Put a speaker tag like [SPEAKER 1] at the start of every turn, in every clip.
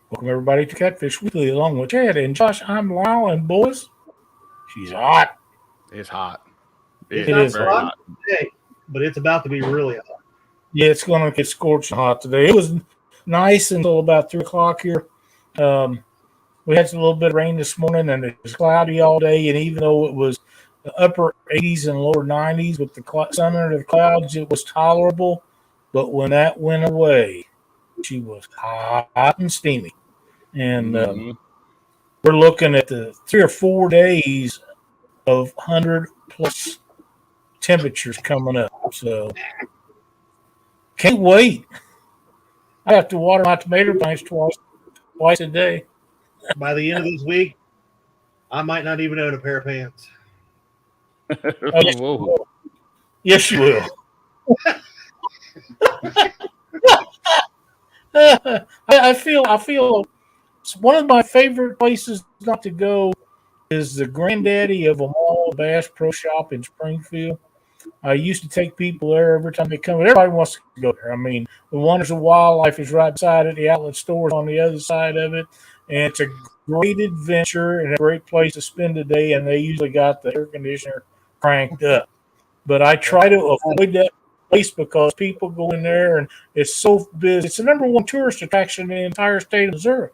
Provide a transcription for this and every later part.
[SPEAKER 1] Welcome everybody to Catfish Weekly along with Chad and Josh. I'm Lyle, and boys, she's hot.
[SPEAKER 2] It's hot.
[SPEAKER 3] It's
[SPEAKER 1] It
[SPEAKER 3] not
[SPEAKER 1] is
[SPEAKER 3] so hot today, but it's about to be really hot.
[SPEAKER 1] Yeah, it's going to get scorching hot today. It was nice until about 3 o'clock here. We had a little bit of rain this morning, and it was cloudy all day. And even though it was the upper 80s and lower 90s with the sun under the clouds, it was tolerable. But when that went away, she was hot and steamy. And we're looking at the 3 or 4 days of 100 plus temperatures coming up. So can't wait. I have to water my tomato plants twice a day.
[SPEAKER 3] By the end of this week, I might not even own a pair of pants.
[SPEAKER 1] Oh, yes, you will. Yes, you will. I feel one of my favorite places not to go is the granddaddy of them all, Bass Pro Shop in Springfield. I used to take people there every time they come. Everybody wants to go there. I mean, the Wonders of Wildlife is right beside it. The outlet store is on the other side of it. And it's a great adventure and a great place to spend a day. And they usually got the air conditioner cranked up. But I try to avoid that place because people go in there and it's so busy. It's the number one tourist attraction in the entire state of Missouri.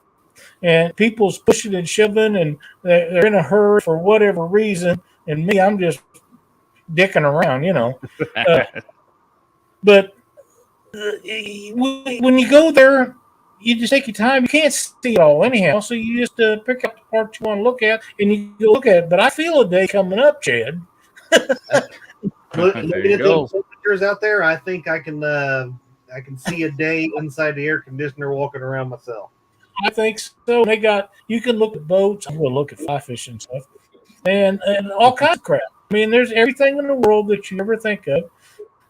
[SPEAKER 1] And people's pushing and shoving and they're in a hurry for whatever reason. And me, I'm just dicking around, but when you go there, you just take your time. You can't see it all anyhow, so you just pick up the part you want to look at, and you go look at it. But I feel a day coming up, Chad.
[SPEAKER 3] Looking at those temperatures out there, I think I can see a day inside the air conditioner walking around myself.
[SPEAKER 1] I think so. You can look at boats. I'm going to look at fly fishing stuff and all kinds of crap. I mean, there's everything in the world that you ever think of.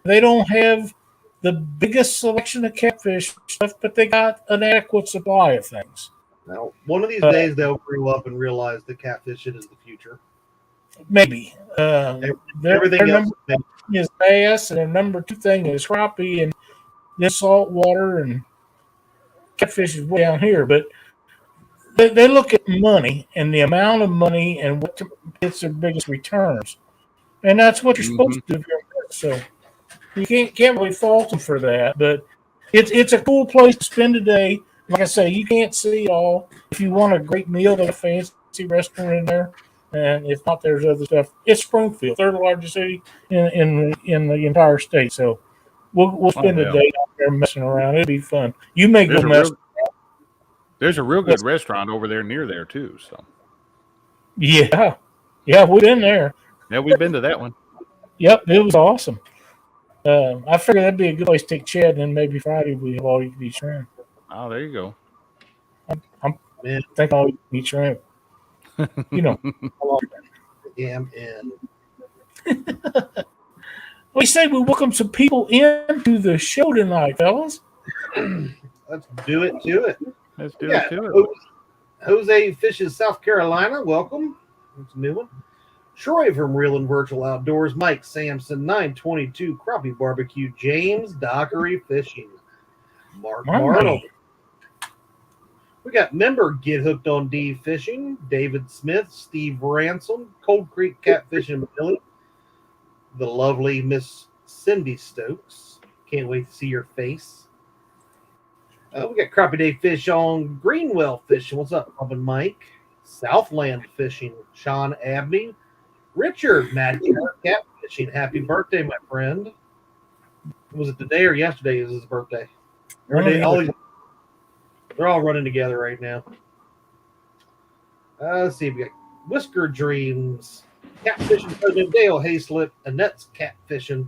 [SPEAKER 1] They don't have the biggest selection of catfish stuff, but they got an adequate supply of things.
[SPEAKER 3] Now, one of these days they'll grow up and realize that catfishing is the future.
[SPEAKER 1] Maybe.
[SPEAKER 3] Everything else
[SPEAKER 1] is bass, and their number two thing is crappie, and then saltwater, and catfish is way down here. But they look at money and the amount of money and what gets their biggest returns. And that's what you're supposed to do. So you can't really fault them for that. But it's a cool place to spend a day. Like I say, you can't see it all. If you want a great meal, there's a fancy restaurant in there. And if not, there's other stuff. It's Springfield, third largest city in the entire state. So we'll spend a day out there messing around. It'll be fun. You may go mess around.
[SPEAKER 2] There's a real good restaurant over there near there too. So
[SPEAKER 1] yeah, we've been there.
[SPEAKER 2] Yeah, we've been to that one.
[SPEAKER 1] Yep, it was awesome. I figured that'd be a good place to take Chad, and then maybe Friday we have all you can eat shrimp.
[SPEAKER 2] Oh, there you go.
[SPEAKER 1] I'm thinking all you can eat shrimp.
[SPEAKER 3] Yeah, I'm in.
[SPEAKER 1] We say we welcome some people into the show tonight, fellas.
[SPEAKER 3] Let's do it to it.
[SPEAKER 2] Let's do it to it.
[SPEAKER 3] Jose Fishes, South Carolina. Welcome. That's a new one. Troy from Real and Virtual Outdoors. Mike Sampson, 922 Crappie Barbecue. James Dockery Fishing. Mark Arnold. We got member Get Hooked on D Fishing. David Smith, Steve Ransom, Cold Creek Catfishing and Billy. The lovely Miss Cindy Stokes. Can't wait to see your face. We got Crappie Day Fish on Greenwell Fishing. What's up, Bob and Mike? Southland Fishing, Sean Abney. Richard, Matt Cat Fishing. Happy birthday, my friend. Was it today or yesterday is his birthday? They're all running together right now. Let's see. We got Whisker Dreams. Catfishing President Dale Hayslip. Annette's Catfishing.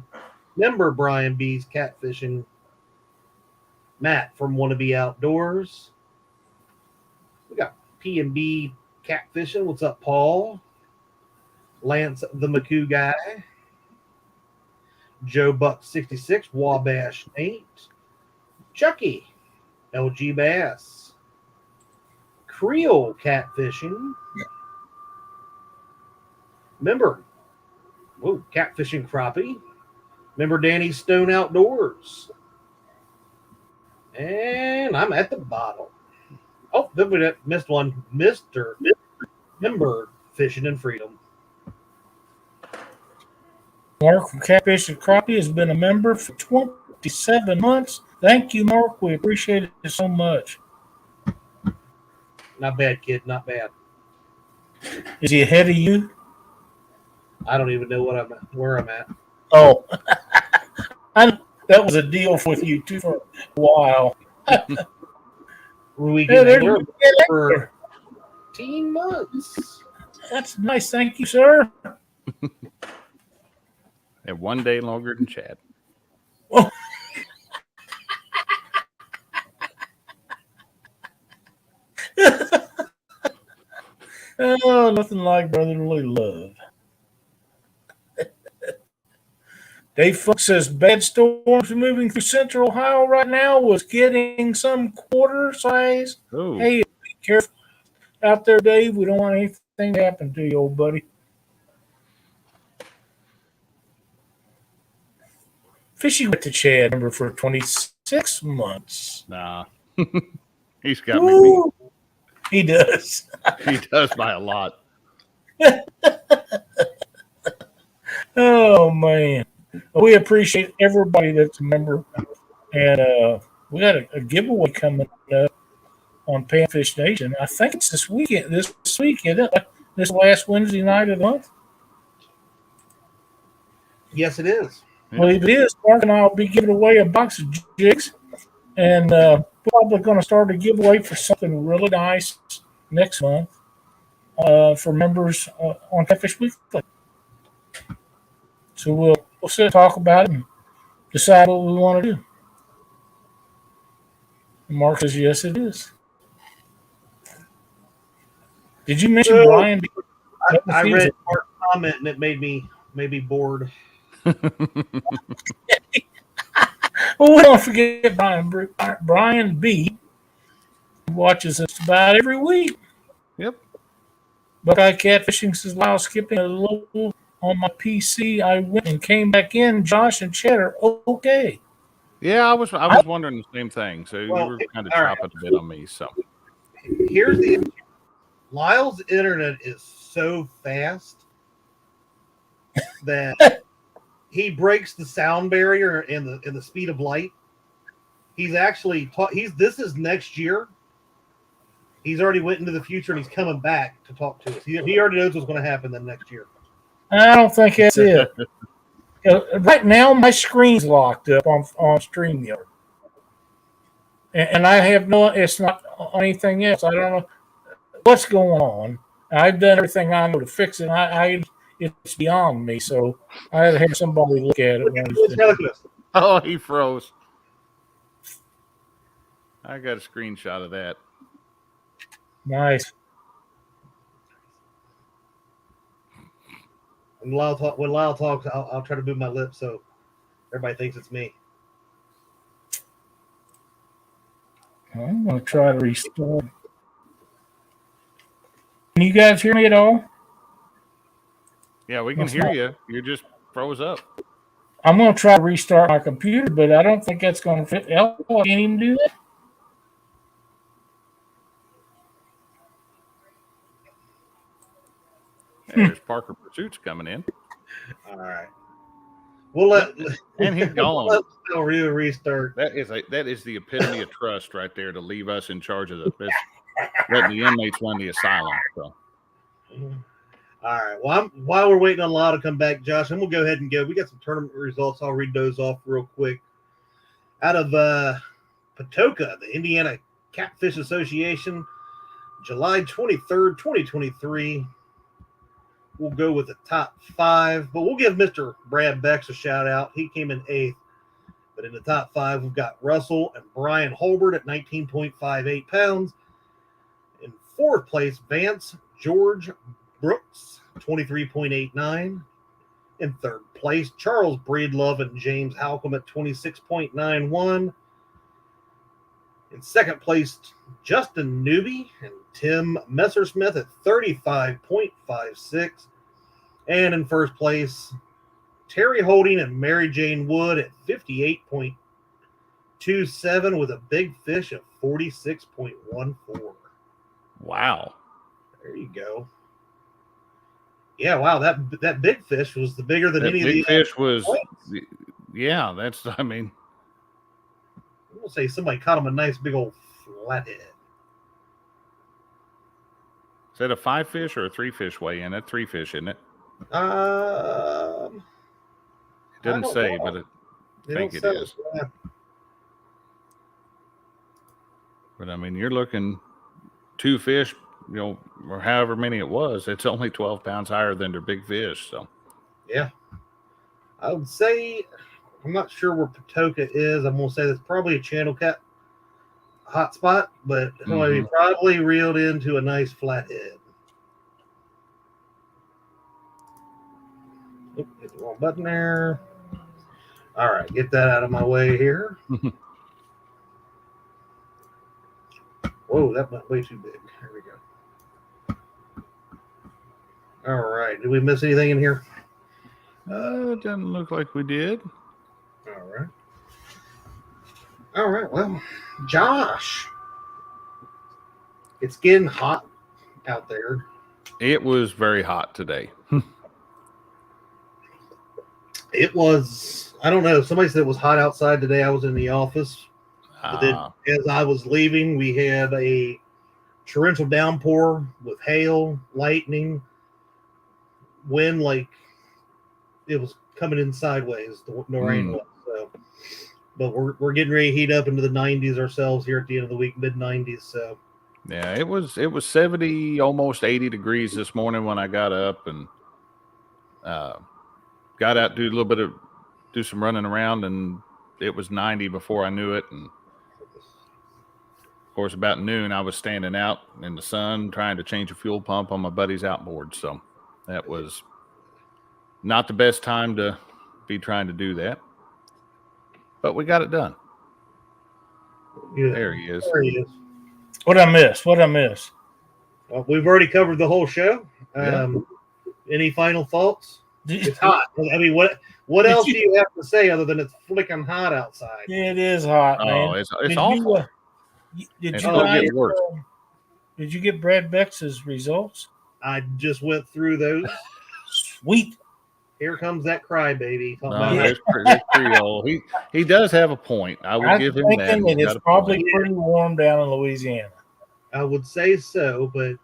[SPEAKER 3] Member Brian B's Catfishing. Matt from Wannabe Outdoors. We got P&B Catfishing. What's up, Paul? Lance the McCoo guy. Joe Buck 66. Wabash Nate. Chucky. LG Bass. Creole Catfishing. Member. Catfishing Crappie. Member Danny Stone Outdoors. And I'm at the bottom. Oh, then we missed one. Mr. Member Fishing and Freedom.
[SPEAKER 1] Mark from Catfish and Crappie has been a member for 27 months. Thank you, Mark. We appreciate it so much.
[SPEAKER 3] Not bad, kid. Not bad.
[SPEAKER 1] Is he ahead of you?
[SPEAKER 3] I don't even know where I'm at.
[SPEAKER 1] Oh, that was a deal with you too for a while.
[SPEAKER 3] We
[SPEAKER 1] Yeah,
[SPEAKER 3] get
[SPEAKER 1] there's
[SPEAKER 3] for 18 months.
[SPEAKER 1] That's nice. Thank you, sir.
[SPEAKER 2] And 1 day longer than Chad.
[SPEAKER 1] Oh. Oh, nothing like brotherly love. Dave Funk says bad storms moving through central Ohio right now was getting some quarter size.
[SPEAKER 2] Oh.
[SPEAKER 1] Hey, be careful out there, Dave. We don't want anything to happen to you, old buddy. Fishing with the Chad member for 26 months.
[SPEAKER 2] Nah. He's got me beat.
[SPEAKER 1] He does.
[SPEAKER 2] He does by a lot.
[SPEAKER 1] Oh, man. We appreciate everybody that's a member. And we got a giveaway coming up on Panfish Nation. I think it's this weekend. This last Wednesday night of the month.
[SPEAKER 3] Yes, it is.
[SPEAKER 1] Well, if it is, Mark and I will be giving away a box of jigs. And probably going to start a giveaway for something really nice next month for members on Catfish Weekly. So we'll sit and talk about it and decide what we want to do. And Mark says, yes, it is. Did you mention Brian?
[SPEAKER 3] I read Mark's comment and it made me bored.
[SPEAKER 1] Well, we don't forget Brian B. watches us about every week.
[SPEAKER 2] Yep.
[SPEAKER 1] Buckeye Catfishing says, Lyle, skipping a little on my PC. I went and came back in. Josh and Chad are okay.
[SPEAKER 2] Yeah, I was wondering the same thing. So you were kind of chopping a bit on me. So
[SPEAKER 3] here's the issue. Lyle's internet is so fast that he breaks the sound barrier and the speed of light. He's actually this is next year. He's already went into the future and he's coming back to talk to us. He already knows what's going to happen then next year.
[SPEAKER 1] I don't think that's it. Right now, my screen's locked up on StreamYard. And I have it's not on anything else. I don't know what's going on. I've done everything I know to fix it. It's beyond me, so I had to have somebody look at it.
[SPEAKER 2] Oh, he froze. I got a screenshot of that.
[SPEAKER 1] Nice.
[SPEAKER 3] When Lyle talks, I'll try to move my lips so everybody thinks it's me.
[SPEAKER 1] I'm going to try to restore. Can you guys hear me at all?
[SPEAKER 2] Yeah, we can hear you. You just froze up.
[SPEAKER 1] I'm going to try to restart my computer, but I don't think that's going to fit. I can't even do that.
[SPEAKER 2] There's Parker Pursuits coming in.
[SPEAKER 3] All right. We'll let
[SPEAKER 2] and he's gone.
[SPEAKER 3] We'll restart.
[SPEAKER 2] That is the epitome of trust right there to leave us in charge of this, letting the inmates run the asylum. So.
[SPEAKER 3] All right. Well, while we're waiting on Lyle to come back, Josh, and we'll go ahead and go. We got some tournament results. I'll read those off real quick. Out of Patoka, the Indiana Catfish Association, July 23rd, 2023. We'll go with the top 5, but we'll give Mr. Brad Bex a shout out. He came in 8th. But in the top 5, we've got Russell and Brian Holbert at 19.58 pounds. In 4th place, Vance George Brooks, 23.89. In 3rd place, Charles Breedlove and James Halcomb at 26.91. In 2nd place, Justin Newby and Tim Messersmith at 35.56. And in 1st place, Terry Holding and Mary Jane Wood at 58.27 with a big fish of 46.14.
[SPEAKER 2] Wow.
[SPEAKER 3] There you go. Yeah, wow, that big fish was the bigger than
[SPEAKER 2] That
[SPEAKER 3] any
[SPEAKER 2] big
[SPEAKER 3] of the
[SPEAKER 2] fish was,
[SPEAKER 3] points.
[SPEAKER 2] yeah, that's, I mean,
[SPEAKER 3] We'll say somebody caught him a nice big old flathead.
[SPEAKER 2] is that a 5 fish or a 3 fish weigh in? That 3 fish, isn't it? It doesn't say, but I think it is.
[SPEAKER 3] Yeah.
[SPEAKER 2] But I mean, you're looking 2 fish, or however many it was. It's only 12 pounds higher than their big fish. So,
[SPEAKER 3] Yeah. I would say, I'm not sure where Patoka is. I'm going to say that's probably a channel cat hotspot, but he probably reeled into a nice flathead. Oop, hit the wrong button there. All right, get that out of my way here. Whoa, that went way too big. Here we go. All right, did we miss anything in here?
[SPEAKER 2] it doesn't look like we did.
[SPEAKER 3] All right. All right, well, Josh, it's getting hot out there.
[SPEAKER 2] It was very hot today.
[SPEAKER 3] It was, I don't know, somebody said it was hot outside today. I was in the office. But then as I was leaving, we had a torrential downpour with hail, lightning, wind, like it was coming in sideways, the rain was. So, but we're getting ready to heat up into the 90s ourselves here at the end of the week, mid-90s. So
[SPEAKER 2] yeah, it was 70, almost 80 degrees this morning when I got up and got out, do some running around, and it was 90 before I knew it. And of course, about noon, I was standing out in the sun trying to change a fuel pump on my buddy's outboard. So that was not the best time to be trying to do that. But we got it done.
[SPEAKER 3] yeah,
[SPEAKER 2] There he is.
[SPEAKER 3] there he is.
[SPEAKER 1] What I miss?
[SPEAKER 3] Well, we've already covered the whole show.
[SPEAKER 2] Yeah.
[SPEAKER 3] Any final thoughts? It's hot. I mean, what else do you have to say other than it's flicking hot outside?
[SPEAKER 1] Yeah, it is hot, man.
[SPEAKER 2] Oh, it's awful.
[SPEAKER 1] Did
[SPEAKER 2] It's
[SPEAKER 1] you
[SPEAKER 2] gonna
[SPEAKER 1] guys,
[SPEAKER 2] get worse.
[SPEAKER 1] did you get Brad Bex's results?
[SPEAKER 3] I just went through those.
[SPEAKER 1] Sweet.
[SPEAKER 3] Here comes that crybaby.
[SPEAKER 2] No, that's Creole. He does have a point. I will give him that.
[SPEAKER 1] Thinking
[SPEAKER 2] He's
[SPEAKER 1] it's
[SPEAKER 2] got a
[SPEAKER 1] probably
[SPEAKER 2] point.
[SPEAKER 1] pretty warm down in Louisiana.
[SPEAKER 3] I would say so, but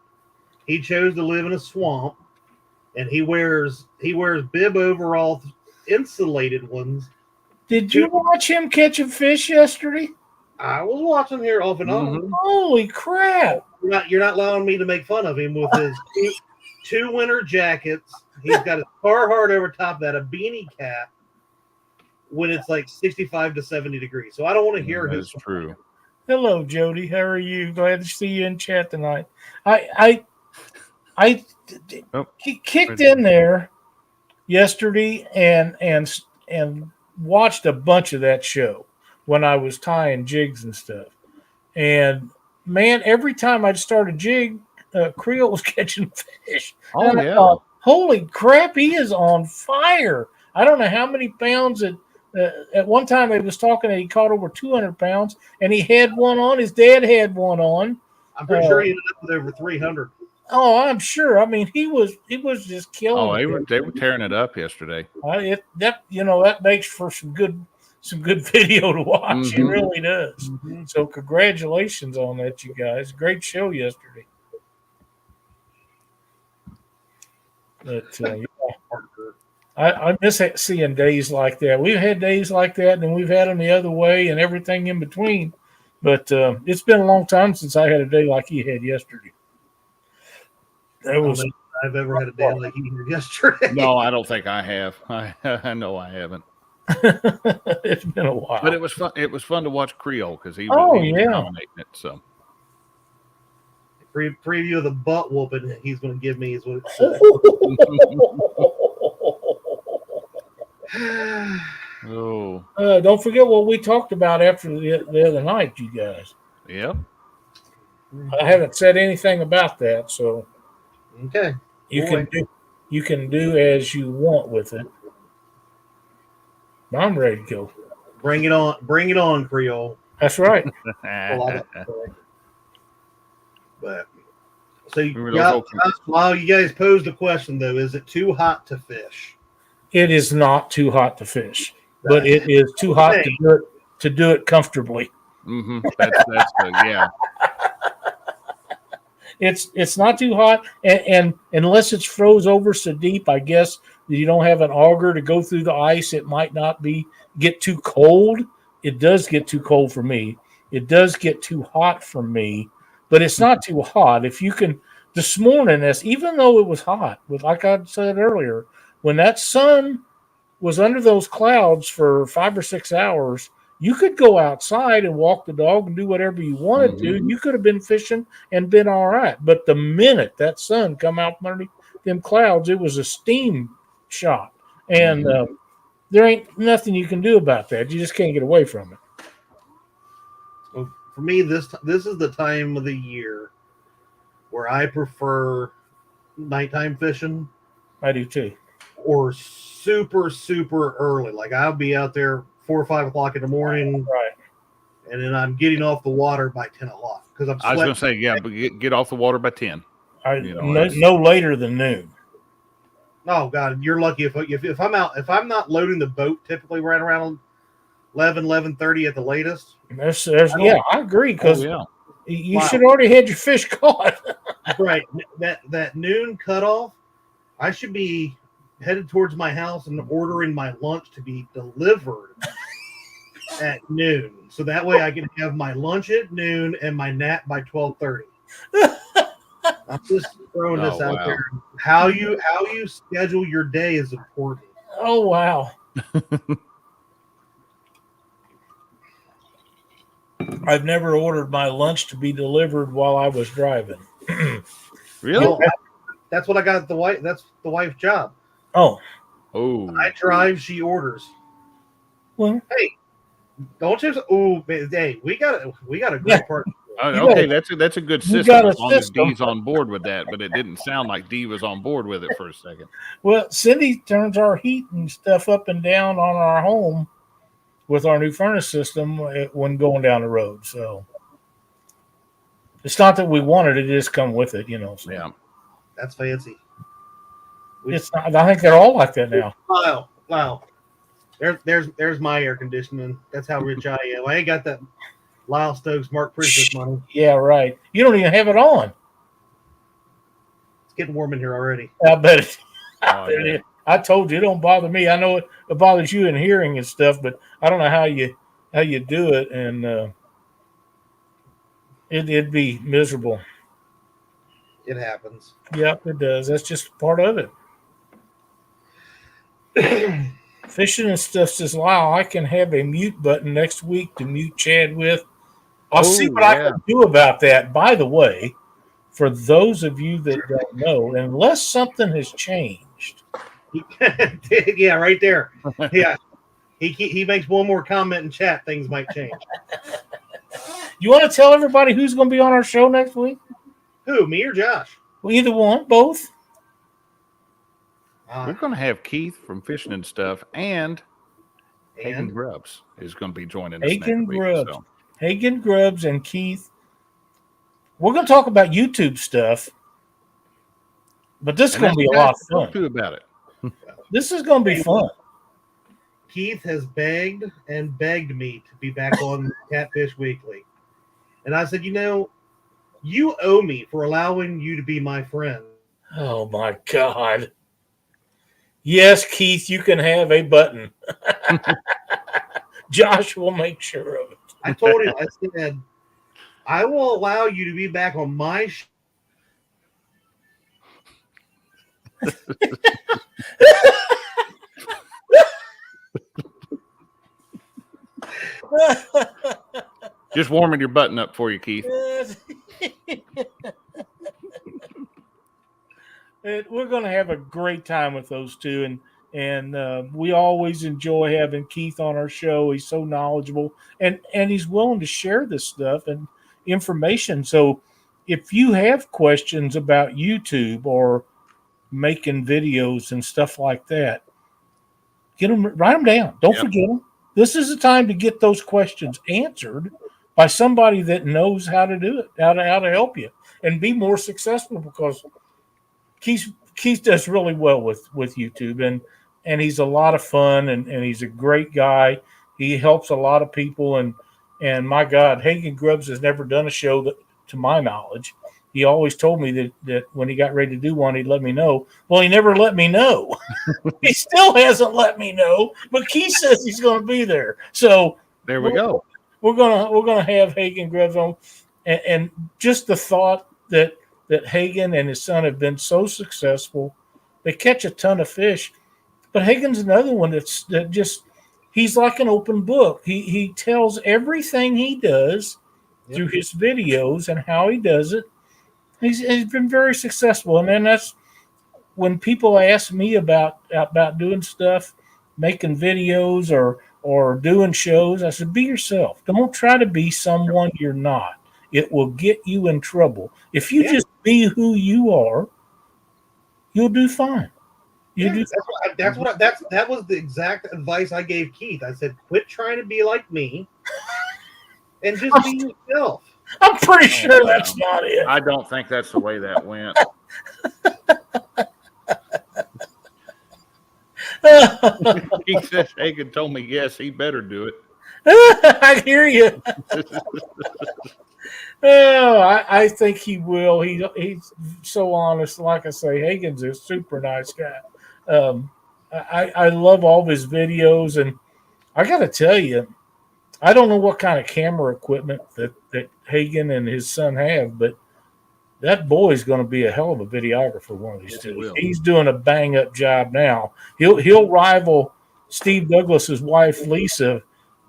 [SPEAKER 3] he chose to live in a swamp, and he wears bib overalls, insulated ones.
[SPEAKER 1] Did you watch him catch a fish yesterday?
[SPEAKER 3] I was watching here off and on.
[SPEAKER 1] Holy crap!
[SPEAKER 3] You're not allowing me to make fun of him with his two winter jackets. He's got a Carhartt over top of that, a beanie cap, when it's like 65 to 70 degrees. So I don't want to hear his.
[SPEAKER 2] That's true.
[SPEAKER 1] Hello, Jody. How are you? Glad to see you in chat tonight. He kicked in there yesterday and watched a bunch of that show when I was tying jigs and stuff. And man, every time I'd start a jig, Creole was catching fish.
[SPEAKER 2] Oh,
[SPEAKER 1] and
[SPEAKER 2] yeah.
[SPEAKER 1] I thought, holy crap, he is on fire. I don't know how many pounds at one time he was talking that he caught over 200 pounds, and he had one on. His dad had one on.
[SPEAKER 3] I'm pretty sure he ended up with over 300.
[SPEAKER 1] Oh, I'm sure. I mean, he was just killing.
[SPEAKER 2] Oh, they were tearing it up yesterday.
[SPEAKER 1] That makes for some good video to watch. It really does. So congratulations on that, you guys. Great show yesterday. But I miss seeing days like that. We've had days like that, and then we've had them the other way and everything in between. But it's been a long time since I had a day like he had yesterday.
[SPEAKER 3] I don't think I've ever had a day like he did yesterday.
[SPEAKER 2] No, I don't think I have. I know I haven't.
[SPEAKER 1] It's been a while,
[SPEAKER 2] but it was fun. It was fun to watch Creole because he was dominating it. So
[SPEAKER 3] preview of the butt whooping he's going to give me is what it says.
[SPEAKER 2] Oh,
[SPEAKER 1] don't forget what we talked about after the other night, you guys.
[SPEAKER 2] Yep.
[SPEAKER 1] I haven't said anything about that, so
[SPEAKER 3] okay.
[SPEAKER 1] You can do as you want with it. I'm ready to go.
[SPEAKER 3] Bring it on, Creole.
[SPEAKER 1] That's right.
[SPEAKER 3] But So you
[SPEAKER 2] Remember those
[SPEAKER 3] while you guys posed the question though, is it too hot to fish?
[SPEAKER 1] It is not too hot to fish, but it is too hot to do it comfortably.
[SPEAKER 2] Mm-hmm. That's yeah.
[SPEAKER 1] It's not too hot, and unless it's froze over so deep, I guess you don't have an auger to go through the ice. It might not get too cold. It does get too cold for me. It does get too hot for me, but it's not too hot. If you can, this morning, even though it was hot, like I said earlier, when that sun was under those clouds for 5 or 6 hours, you could go outside and walk the dog and do whatever you wanted to. You could have been fishing and been all right. But the minute that sun come out from underneath them clouds, it was a steam shot. And there ain't nothing you can do about that. You just can't get away from it.
[SPEAKER 3] Well, for me, this is the time of the year where I prefer nighttime fishing.
[SPEAKER 1] I do too.
[SPEAKER 3] Or super, super early. Like I'll be out there 4 or 5 o'clock in the morning.
[SPEAKER 1] Right.
[SPEAKER 3] And then I'm getting off the water by 10 o'clock. Because I'm
[SPEAKER 2] I was going to say, yeah, but get off the water by 10.
[SPEAKER 1] No later than noon.
[SPEAKER 3] Oh God, you're lucky if I'm out. If I'm not loading the boat, typically right around 11:30 at the latest.
[SPEAKER 1] I agree, because you should already had your fish caught.
[SPEAKER 3] Right, that noon cutoff, I should be headed towards my house and ordering my lunch to be delivered at noon, so that way I can have my lunch at noon and my nap by 12:30. I'm just throwing this out there. How you schedule your day is important.
[SPEAKER 1] Oh wow. I've never ordered my lunch to be delivered while I was driving.
[SPEAKER 2] Really?
[SPEAKER 3] Well, that's what I got at the wife. That's the wife's job.
[SPEAKER 1] Oh.
[SPEAKER 3] I drive, she orders.
[SPEAKER 1] Well,
[SPEAKER 3] hey, don't you? Oh, hey, we got a great partner.
[SPEAKER 2] Okay, that's a good system as long as Dee's on board with that, but it didn't sound like Dee was on board with it for a second.
[SPEAKER 1] Well, Cindy turns our heat and stuff up and down on our home with our new furnace system when going down the road. So it's not that we wanted it; it just come with it, So.
[SPEAKER 2] Yeah,
[SPEAKER 3] that's fancy.
[SPEAKER 1] It's not, I think they're all like that now.
[SPEAKER 3] Wow. There's my air conditioning. That's how rich I am. I ain't got that Lyle Stokes Mark Prismic money.
[SPEAKER 1] Yeah, right. You don't even have it on.
[SPEAKER 3] It's getting warm in here already.
[SPEAKER 1] I bet it. I told you, it don't bother me. I know it bothers you in hearing and stuff, but I don't know how you do it, and it'd be miserable.
[SPEAKER 3] It happens.
[SPEAKER 1] Yep, it does. That's just part of it. Fishing and stuff, says Lyle, I can have a mute button next week to mute Chad with. I'll see what I can do about that. By the way, for those of you that don't know, unless something has changed.
[SPEAKER 3] Yeah, right there. Yeah. He makes one more comment in chat, things might change.
[SPEAKER 1] You want to tell everybody who's going to be on our show next week?
[SPEAKER 3] Who, me or Josh?
[SPEAKER 1] Well, either one, both.
[SPEAKER 2] We're going to have Keith from Fishing and Stuff and Hagen Grubbs is going to be joining us next week. So.
[SPEAKER 1] Hagen Grubbs and Keith. We're going to talk about YouTube stuff, but this is going to be a lot of fun.
[SPEAKER 2] Too about it.
[SPEAKER 1] This is going to be fun.
[SPEAKER 3] Keith has begged and begged me to be back on Catfish Weekly. And I said, you owe me for allowing you to be my friend.
[SPEAKER 1] Oh, my God. Yes, Keith, you can have a button. Josh will make sure of it.
[SPEAKER 3] I told him, I said, I will allow you to be back on my show.
[SPEAKER 2] Just warming your button up for you, Keith.
[SPEAKER 1] We're going to have a great time with those two, and we always enjoy having Keith on our show. He's so knowledgeable, and he's willing to share this stuff and information. So if you have questions about YouTube or making videos and stuff like that, write them down. Don't forget them. This is the time to get those questions answered by somebody that knows how to do it, how to help you and be more successful, because Keith does really well with YouTube, and he's a lot of fun, and he's a great guy. He helps a lot of people, and my God, Hagen Grubbs has never done a show that, to my knowledge. He always told me that when he got ready to do one, he'd let me know. Well, he never let me know. He still hasn't let me know, but Keith says he's going to be there. So
[SPEAKER 2] there we go.
[SPEAKER 1] We're gonna have Hagen Grubbs on, and just the thought that Hagen and his son have been so successful. They catch a ton of fish, but Hagen's another one that just he's like an open book. He tells everything he does through his videos and how he does it. He's been very successful, and then that's when people ask me about doing stuff, making videos or doing shows. I said, be yourself. Don't try to be someone you're not. It will get you in trouble. If you just be who you are, you'll do fine.
[SPEAKER 3] That was the exact advice I gave Keith. I said, quit trying to be like me and just be yourself.
[SPEAKER 1] I'm pretty sure that's not it.
[SPEAKER 2] I don't think that's the way that went. He says Hagen told me yes, he better do it.
[SPEAKER 1] I hear you. I think he will. He's so honest. Like I say, Hagen's a super nice guy. I love all of his videos, and I got to tell you, I don't know what kind of camera equipment that Hagen and his son have, but that boy's going to be a hell of a videographer one of these days. He's doing a bang up job now. He'll rival Steve Douglas's wife Lisa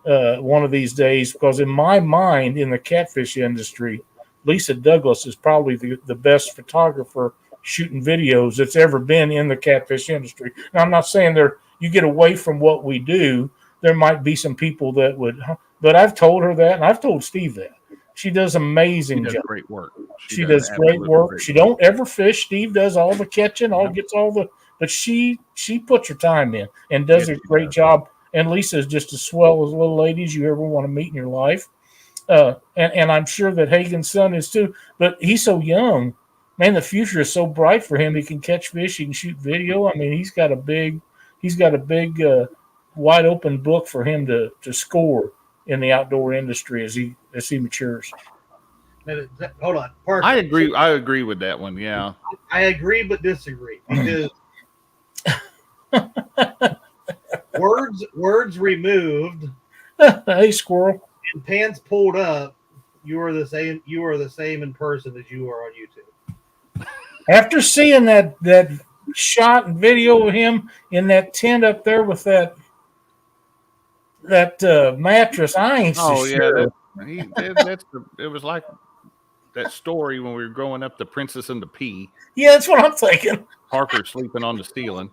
[SPEAKER 1] one of these days, because in my mind, in the catfish industry, Lisa Douglas is probably the best photographer shooting videos that's ever been in the catfish industry. Now, I'm not saying you get away from what we do. There might be some people that would, but I've told her that, and I've told Steve that. She does amazing job.
[SPEAKER 2] Great work.
[SPEAKER 1] She does great work. She don't ever fish. Steve does all the catching, gets all the, but she puts her time in and does a great job. And Lisa is just as swell as little ladies you ever want to meet in your life. And I'm sure that Hagen's son is too, but he's so young. Man, the future is so bright for him. He can catch fish. He can shoot video. I mean, he's got a big wide open book for him to score in the outdoor industry as he matures.
[SPEAKER 3] Hold on, Parker.
[SPEAKER 2] I agree with that one. Yeah,
[SPEAKER 3] I agree but disagree, because words removed,
[SPEAKER 1] hey squirrel,
[SPEAKER 3] and pants pulled up. You are the same. You are the same in person as you are on YouTube.
[SPEAKER 1] After seeing that shot and video of him in that tent up there with that mattress, I ain't so sure.
[SPEAKER 2] It was like that story when we were growing up, The Princess and the Pea.
[SPEAKER 1] Yeah, that's what I'm thinking.
[SPEAKER 2] Parker sleeping on the ceiling.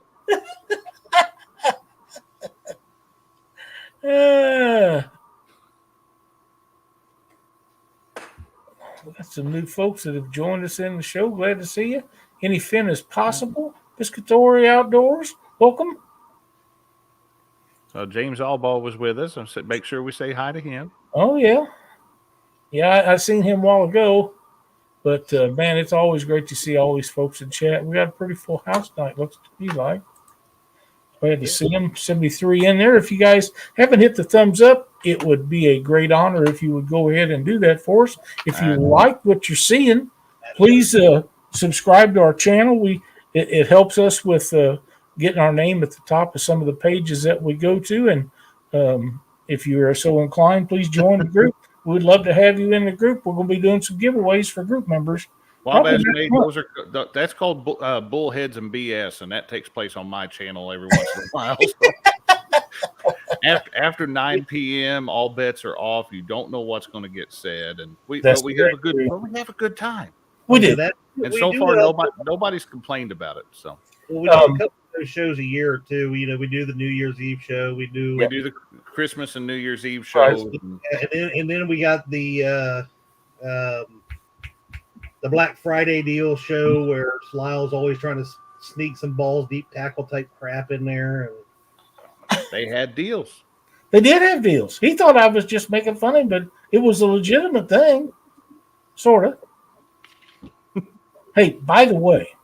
[SPEAKER 1] We got some new folks that have joined us in the show. Glad to see you. Any fin is possible. Piscatory Outdoors. Welcome.
[SPEAKER 2] James Allball was with us. I said, make sure we say hi to him.
[SPEAKER 1] Oh, yeah. Yeah, I seen him a while ago. But, man, it's always great to see all these folks in chat. We got a pretty full house tonight, looks to be like. Glad to see him. 73 in there. If you guys haven't hit the thumbs up, it would be a great honor if you would go ahead and do that for us. If you like what you're seeing, please subscribe to our channel. It helps us with getting our name at the top of some of the pages that we go to. And if you are so inclined, please join the group. We'd love to have you in the group. We're going to be doing some giveaways for group members.
[SPEAKER 2] That's called Bullheads and BS, and that takes place on my channel every once in a while. So after 9 p.m., all bets are off. You don't know what's going to get said, and we have a good time.
[SPEAKER 1] We did
[SPEAKER 3] that,
[SPEAKER 2] and so far nobody's complained about it. So
[SPEAKER 3] we do a couple of those shows a year or two. You know, we do the New Year's Eve show. We do
[SPEAKER 2] the Christmas and New Year's Eve shows,
[SPEAKER 3] and then we got the Black Friday deal show where Lyle's always trying to sneak some balls deep tackle type crap in there. And
[SPEAKER 2] they had deals.
[SPEAKER 1] They did have deals. He thought I was just making fun of him, but It was a legitimate thing, sort of. Hey, by the way,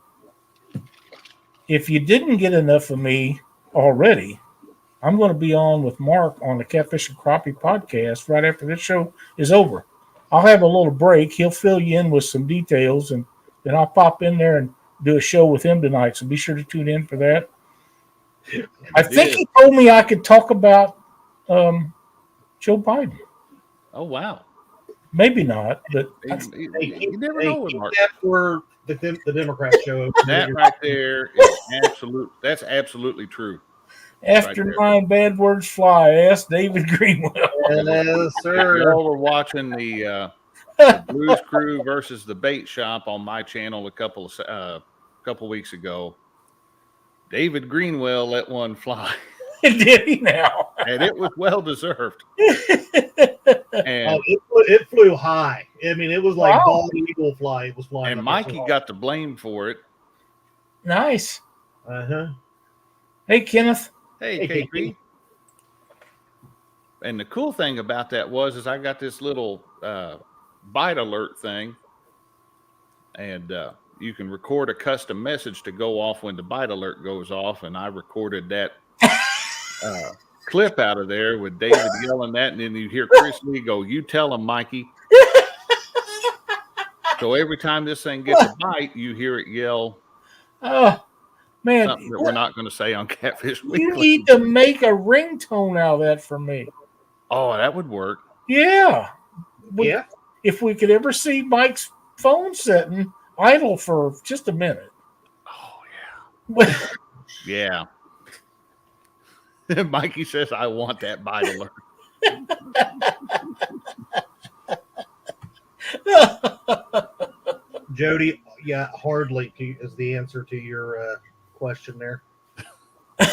[SPEAKER 1] if you didn't get enough of me already, I'm going to be on with Mark on the Catfish and Crappie podcast right after this show is over. I'll have a little break. He'll fill you in with some details, and then I'll pop in there and do a show with him tonight. So be sure to tune in for that. I think he told me I could talk about Joe Biden.
[SPEAKER 2] Oh, wow.
[SPEAKER 1] Maybe not, but
[SPEAKER 2] you never know with Mark.
[SPEAKER 3] That for the Democrat show.
[SPEAKER 2] That right there is absolute. That's absolutely true.
[SPEAKER 1] After
[SPEAKER 2] right
[SPEAKER 1] 9 bad words fly, ask David Greenwell.
[SPEAKER 3] Yes, sir.
[SPEAKER 2] Y'all were watching the Blues Crew versus the Bait Shop on my channel a couple weeks ago. David Greenwell let one fly.
[SPEAKER 1] Did he now?
[SPEAKER 2] And it was well deserved. And
[SPEAKER 3] it flew high. I mean, it was like bald eagle fly. It was flying.
[SPEAKER 2] And Mikey got the blame for it.
[SPEAKER 1] Nice.
[SPEAKER 3] Uh-huh.
[SPEAKER 1] Hey, Kenneth.
[SPEAKER 2] Hey, KP. And the cool thing about that is I got this little bite alert thing, and you can record a custom message to go off when the bite alert goes off, and I recorded that clip out of there with David yelling that, and then you hear Chris Lee go, "You tell him, Mikey." So every time this thing gets a bite, you hear it yell.
[SPEAKER 1] Oh, man.
[SPEAKER 2] Something that we're not going to say on Catfish Weekly.
[SPEAKER 1] You need to make a ringtone out of that for me.
[SPEAKER 2] Oh, that would work.
[SPEAKER 1] Yeah.
[SPEAKER 3] Yeah.
[SPEAKER 1] If we could ever see Mike's phone setting idle for just a minute.
[SPEAKER 2] Oh, yeah. Yeah. Mikey says, I want that bite alert.
[SPEAKER 3] Jody, yeah, hardly is the answer to your question there.
[SPEAKER 1] I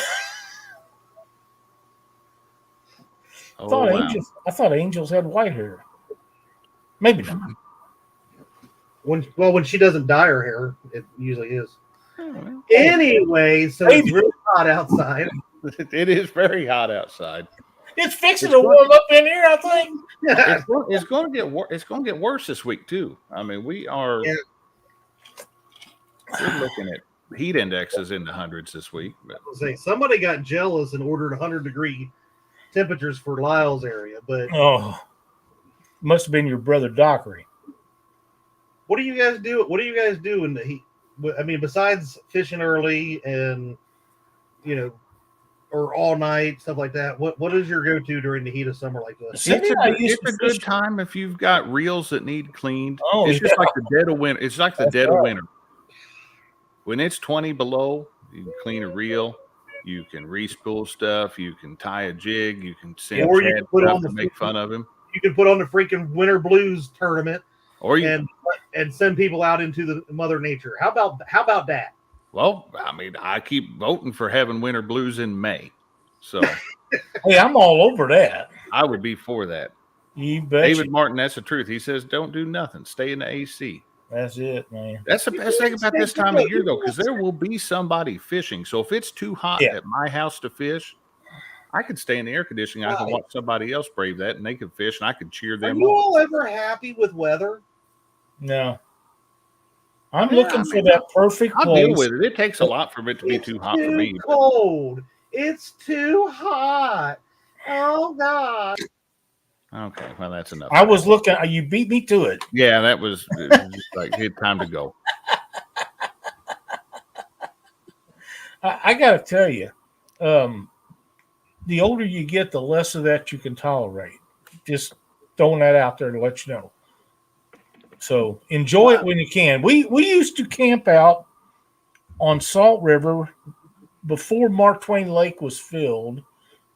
[SPEAKER 1] thought angels had white hair. Maybe not.
[SPEAKER 3] When she doesn't dye her hair, it usually is. Anyway, so it's really hot outside.
[SPEAKER 2] It is very hot outside.
[SPEAKER 1] It's fixing to warm up in here, I think.
[SPEAKER 2] It's going to get worse this week too. I mean, we're looking at heat indexes in the hundreds this week. But
[SPEAKER 3] somebody got jealous and ordered 100-degree temperatures for Lyle's area, but
[SPEAKER 1] must have been your brother Dockery.
[SPEAKER 3] What do you guys do? What do you guys do in the heat? I mean, besides fishing early and or all night stuff like that. What is your go-to during the heat of summer like this?
[SPEAKER 2] It's a good time if you've got reels that need cleaned. It's just like the dead of winter. It's like the dead of winter. When it's 20 below, you can clean a reel. You can re-spool stuff. You can tie a jig. You can send Chad stuff to make fun of him.
[SPEAKER 3] You can put on the freaking Winter Blues tournament,
[SPEAKER 2] or
[SPEAKER 3] and send people out into the Mother Nature. How about that?
[SPEAKER 2] Well, I mean, I keep voting for having Winter Blues in May. So,
[SPEAKER 1] hey, I'm all over that.
[SPEAKER 2] I would be for that.
[SPEAKER 1] You bet.
[SPEAKER 2] David Martin, that's the truth. He says, "Don't do nothing. Stay in the AC."
[SPEAKER 1] That's it, man.
[SPEAKER 2] That's the best thing about this time of year, though, because there will be somebody fishing. So if it's too hot at my house to fish, I could stay in the air conditioning. I could watch somebody else brave that, and they could fish, and I could cheer them on.
[SPEAKER 3] Are you all ever happy with weather?
[SPEAKER 1] No. I'm looking for that perfect place.
[SPEAKER 2] I'll deal with it. It takes a lot for it to be too hot for me.
[SPEAKER 3] It's cold. It's too hot. Oh, God.
[SPEAKER 2] Okay, well, that's enough.
[SPEAKER 1] I was looking. You beat me to it.
[SPEAKER 2] Yeah, that was just like, it's time to go.
[SPEAKER 1] I got to tell you, the older you get, the less of that you can tolerate. Just throwing that out there to let you know. So enjoy it when you can. We used to camp out on Salt River before Mark Twain Lake was filled.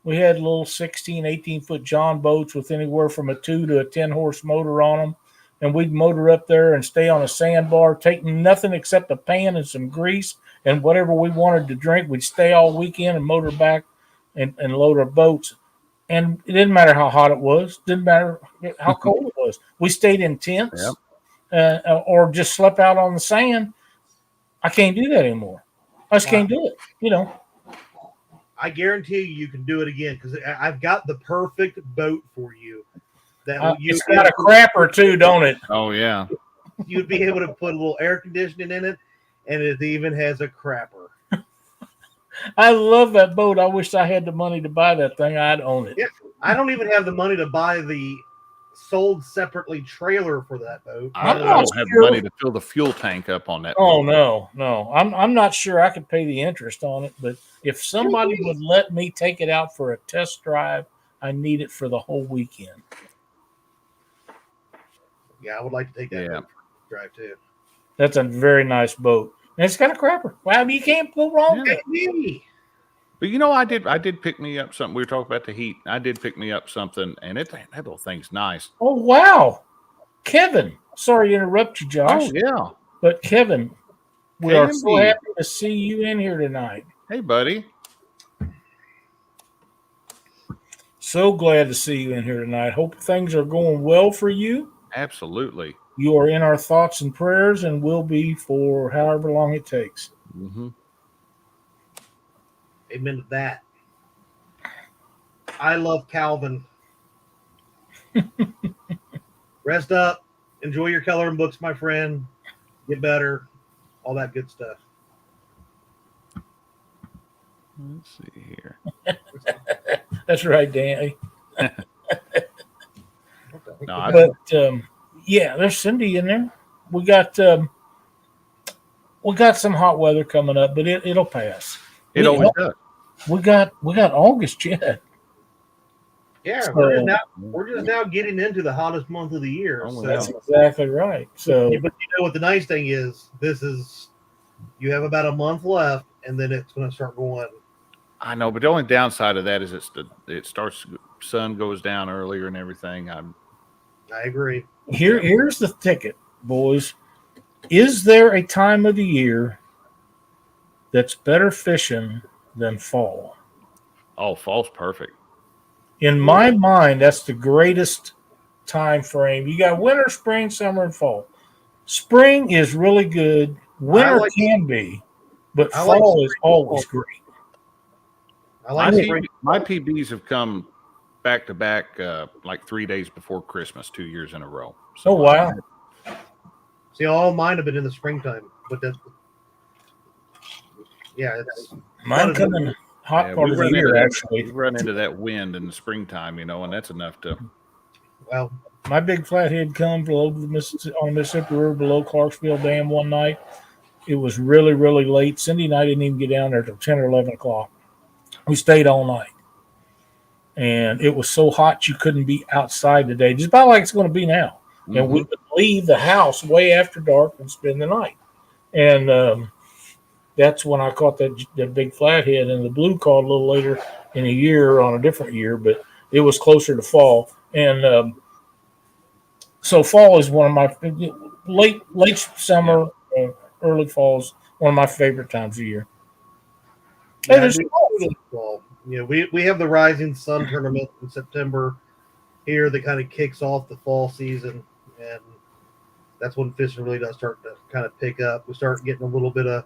[SPEAKER 1] We had little 16, 18-foot John boats with anywhere from a 2 to a 10-horse motor on them. And we'd motor up there and stay on a sandbar, taking nothing except a pan and some grease and whatever we wanted to drink. We'd stay all weekend and motor back and load our boats. And it didn't matter how hot it was. Didn't matter how cold it was. We stayed in tents or just slept out on the sand. I can't do that anymore. I just can't do it,
[SPEAKER 3] I guarantee you can do it again because I've got the perfect boat for you.
[SPEAKER 1] It's got a crapper too, don't it?
[SPEAKER 2] Oh yeah.
[SPEAKER 3] You'd be able to put a little air conditioning in it, and it even has a crapper.
[SPEAKER 1] I love that boat. I wish I had the money to buy that thing. I'd own it.
[SPEAKER 3] Yeah, I don't even have the money to buy the sold separately trailer for that boat.
[SPEAKER 2] I don't have the money to fill the fuel tank up on that.
[SPEAKER 1] Oh
[SPEAKER 2] boat.
[SPEAKER 1] no. I'm not sure I could pay the interest on it, but if somebody would let me take it out for a test drive, I need it for the whole weekend.
[SPEAKER 3] Yeah, I would like to take that boat for a drive too.
[SPEAKER 1] That's a very nice boat. And it's got a crapper. Wow, you can't go wrong.
[SPEAKER 3] Yeah.
[SPEAKER 2] But you know, I did pick me up something. We were talking about the heat. I did pick me up something, and that little thing's nice.
[SPEAKER 1] Oh wow, Kevin. Sorry to interrupt you, Josh.
[SPEAKER 2] Oh yeah,
[SPEAKER 1] but Kevin, we are so happy to see you in here tonight.
[SPEAKER 2] Hey, buddy.
[SPEAKER 1] So glad to see you in here tonight. Hope things are going well for you.
[SPEAKER 2] Absolutely.
[SPEAKER 1] You are in our thoughts and prayers, and will be for however long it takes.
[SPEAKER 2] Mm-hmm.
[SPEAKER 3] Amen to that. I love Calvin. Rest up. Enjoy your coloring books, my friend. Get better. All that good stuff.
[SPEAKER 2] Let's see here.
[SPEAKER 1] That's right, Danny. Yeah, there's Cindy in there. We got some hot weather coming up, but it'll pass.
[SPEAKER 2] It always does.
[SPEAKER 1] We got August yet.
[SPEAKER 3] Yeah,
[SPEAKER 1] so,
[SPEAKER 3] we're just now getting into the hottest month of the year.
[SPEAKER 2] Oh,
[SPEAKER 3] so.
[SPEAKER 1] That's exactly right. So,
[SPEAKER 3] but you know what the nice thing is? You have about a month left, and then it's going to start going.
[SPEAKER 2] I know, but the only downside of that is sun goes down earlier and everything. I
[SPEAKER 3] agree.
[SPEAKER 1] Here's the ticket, boys. Is there a time of the year that's better fishing than fall?
[SPEAKER 2] Oh, fall's perfect.
[SPEAKER 1] In my mind, that's the greatest time frame. You got winter, spring, summer, and fall. Spring is really good. Winter can be, but fall is always great.
[SPEAKER 2] My PBs have come back to back like 3 days before Christmas, 2 years in a row.
[SPEAKER 1] So, wow.
[SPEAKER 3] See, all mine have been in the springtime, but
[SPEAKER 1] mine coming hot part of the year, actually.
[SPEAKER 2] We run into that wind in the springtime, and that's enough to.
[SPEAKER 3] Well,
[SPEAKER 1] my big flathead come below on the Mississippi River below Clarksville Dam one night. It was really, really late. Cindy and I didn't even get down there till 10 or 11 o'clock. We stayed all night. And it was so hot you couldn't be outside today, just about like it's going to be now. Mm-hmm. And we would leave the house way after dark and spend the night. And that's when I caught that big flathead. And the blue caught a little later in a year on a different year, but it was closer to fall. And so fall is one of my late summer, early fall is one of my favorite times of year.
[SPEAKER 3] Yeah, we have the Rising Sun tournament in September here that kind of kicks off the fall season, and that's when fishing really does start to kind of pick up. We start getting a little bit of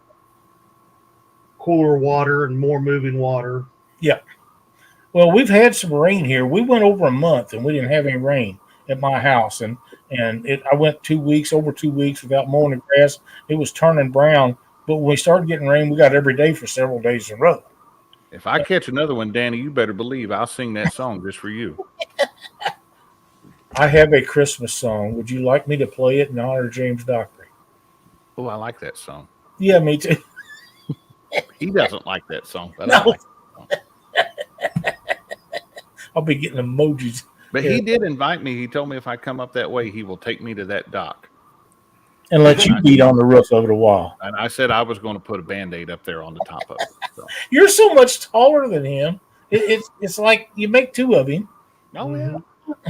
[SPEAKER 3] cooler water and more moving water.
[SPEAKER 1] Yeah. Well, we've had some rain here. We went over a month and we didn't have any rain at my house, and I went over 2 weeks without mowing the grass. It was turning brown. But when we started getting rain, we got every day for several days in a row.
[SPEAKER 2] If I catch another one, Danny, you better believe I'll sing that song just for you.
[SPEAKER 1] I have a Christmas song. Would you like me to play it in honor of James Dockery?
[SPEAKER 2] Oh, I like that song.
[SPEAKER 1] Yeah, me too.
[SPEAKER 2] He doesn't like that song, but
[SPEAKER 1] no.
[SPEAKER 2] I like that song.
[SPEAKER 1] I'll be getting emojis.
[SPEAKER 2] But he did invite me. He told me if I come up that way, he will take me to that dock.
[SPEAKER 1] And let you beat on the roof of it a while.
[SPEAKER 2] And I said I was going to put a Band-Aid up there on the top of it. So.
[SPEAKER 1] You're so much taller than him. It's like you make two of him.
[SPEAKER 2] Oh, yeah.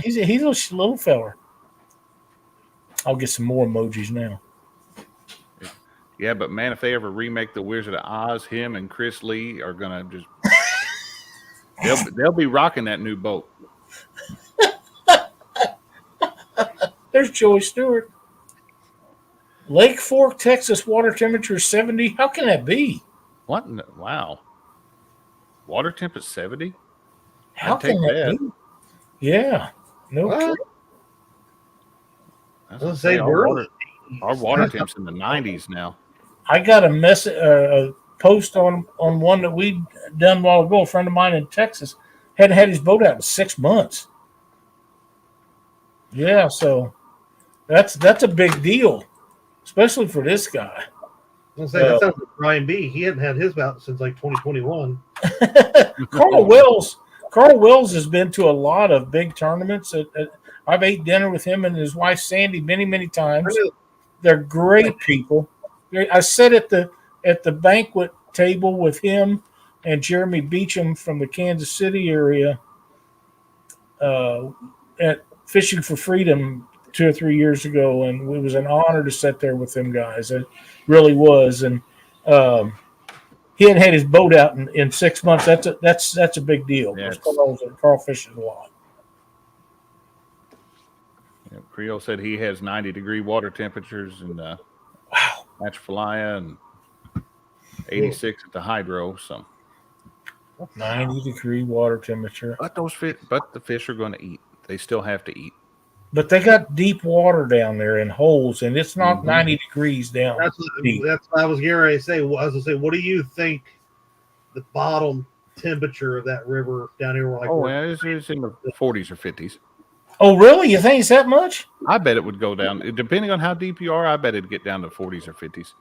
[SPEAKER 1] He's a little feller. I'll get some more emojis now.
[SPEAKER 2] Yeah, but man, if they ever remake The Wizard of Oz, him and Chris Lee are going to just... they'll be rocking that new boat.
[SPEAKER 1] There's Joey Stewart. Lake Fork, Texas, water temperature 70. How can that be?
[SPEAKER 2] What? Wow. Water temp is 70?
[SPEAKER 1] How can that be? Yeah. No.
[SPEAKER 2] I was gonna say our water temp's in the 90s now.
[SPEAKER 1] I got a post on one that we'd done a while ago. A friend of mine in Texas hadn't had his boat out in 6 months. Yeah, so that's a big deal, especially for this guy.
[SPEAKER 3] I was gonna say that sounds like Brian B. He hadn't had his out since like 2021.
[SPEAKER 1] Carl Wells has been to a lot of big tournaments. I've ate dinner with him and his wife Sandy many times. They're great people. I sat at the banquet table with him and Jeremy Beecham from the Kansas City area at Fishing for Freedom 2 or 3 years ago, and it was an honor to sit there with them guys. It really was, and he hadn't had his boat out in 6 months. That's a big deal.
[SPEAKER 2] Yes.
[SPEAKER 1] Carl fishes a lot.
[SPEAKER 2] Yeah, Creole said he has 90-degree water temperatures and
[SPEAKER 1] wow,
[SPEAKER 2] Atchafalaya and 86 at the hydro. So
[SPEAKER 1] 90-degree water temperature.
[SPEAKER 2] but the fish are going to eat. They still have to eat.
[SPEAKER 1] But they got deep water down there in holes, and it's not 90 degrees down.
[SPEAKER 3] That's what I was getting ready to say. I was going to say, what do you think the bottom temperature of that river down here?
[SPEAKER 2] It's in the 40s or 50s.
[SPEAKER 1] Oh, really? You think it's that much?
[SPEAKER 2] I bet it would go down. Depending on how deep you are, I bet it'd get down to 40s or 50s.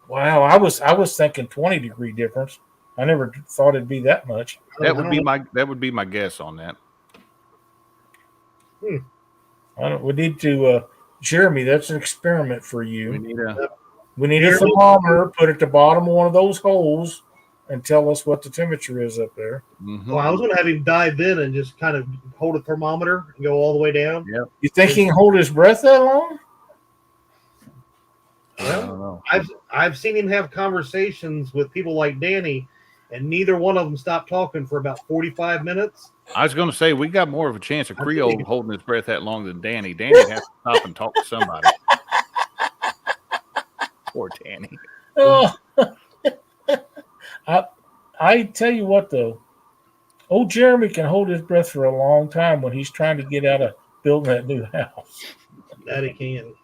[SPEAKER 1] Wow, I was thinking 20-degree difference. I never thought it'd be that much.
[SPEAKER 2] That would be my guess on that.
[SPEAKER 1] We need to, Jeremy. That's an experiment for you.
[SPEAKER 2] We need
[SPEAKER 1] a thermometer. Put it at the bottom of one of those holes, and tell us what the temperature is up there.
[SPEAKER 2] Mm-hmm.
[SPEAKER 3] Well, I was going to have him dive in and just kind of hold a thermometer and go all the way down.
[SPEAKER 2] Yeah.
[SPEAKER 1] You think he can hold his breath that long?
[SPEAKER 2] I don't know.
[SPEAKER 3] I've seen him have conversations with people like Danny, and neither one of them stopped talking for about 45 minutes.
[SPEAKER 2] I was going to say, we got more of a chance of Creole holding his breath that long than Danny. Danny has to stop and talk to somebody. Poor Danny.
[SPEAKER 1] Oh. I tell you what, though. Old Jeremy can hold his breath for a long time when he's trying to get out of building that new house.
[SPEAKER 3] That he can.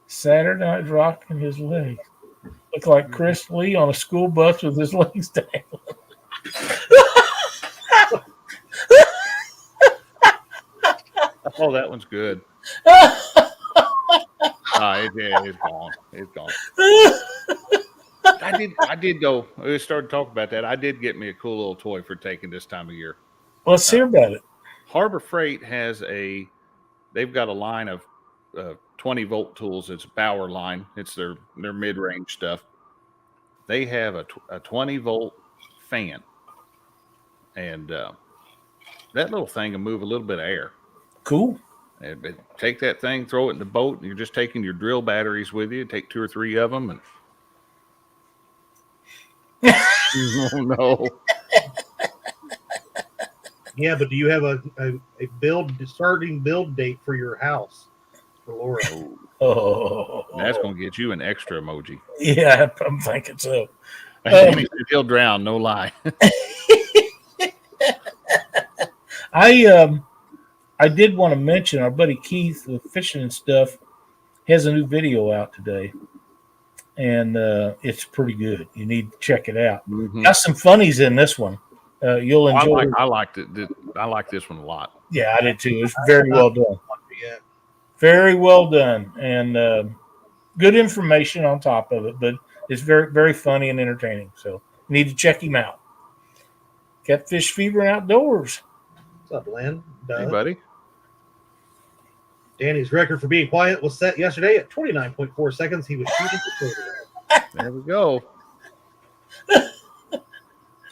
[SPEAKER 1] Saturday night rocking his legs. Look like Chris Lee on a school bus with his legs dangling.
[SPEAKER 2] Oh, that one's good. It's gone. It's gone. I did go. We started talking about that. I did get me a cool little toy for taking this time of year.
[SPEAKER 1] Let's hear about it.
[SPEAKER 2] Harbor Freight has they've got a line of 20-volt tools. It's a Bauer line. It's their mid-range stuff. They have a 20-volt fan. And that little thing can move a little bit of air.
[SPEAKER 1] Cool.
[SPEAKER 2] And take that thing, throw it in the boat, and you're just taking your drill batteries with you. Take 2 or 3 of them. And oh, no.
[SPEAKER 3] Yeah, but do you have a starting build date for your house for Laura?
[SPEAKER 1] Oh,
[SPEAKER 2] that's going to get you an extra emoji.
[SPEAKER 1] Yeah, I'm thinking so.
[SPEAKER 2] He'll drown, no lie.
[SPEAKER 1] I did want to mention our buddy Keith with fishing and stuff has a new video out today, and it's pretty good. You need to check it out.
[SPEAKER 2] Mm-hmm.
[SPEAKER 1] Got some funnies in this one. You'll enjoy.
[SPEAKER 2] I liked it. I like this one a lot.
[SPEAKER 1] Yeah, I did too. It's very well done. Very well done, and good information on top of it. But it's very, very funny and entertaining. So you need to check him out. Catfish Fever and Outdoors.
[SPEAKER 3] What's up, Lynn?
[SPEAKER 2] Hey, buddy.
[SPEAKER 3] Danny's record for being quiet was set yesterday at 29.4 seconds. He was shooting the photograph.
[SPEAKER 2] There we go.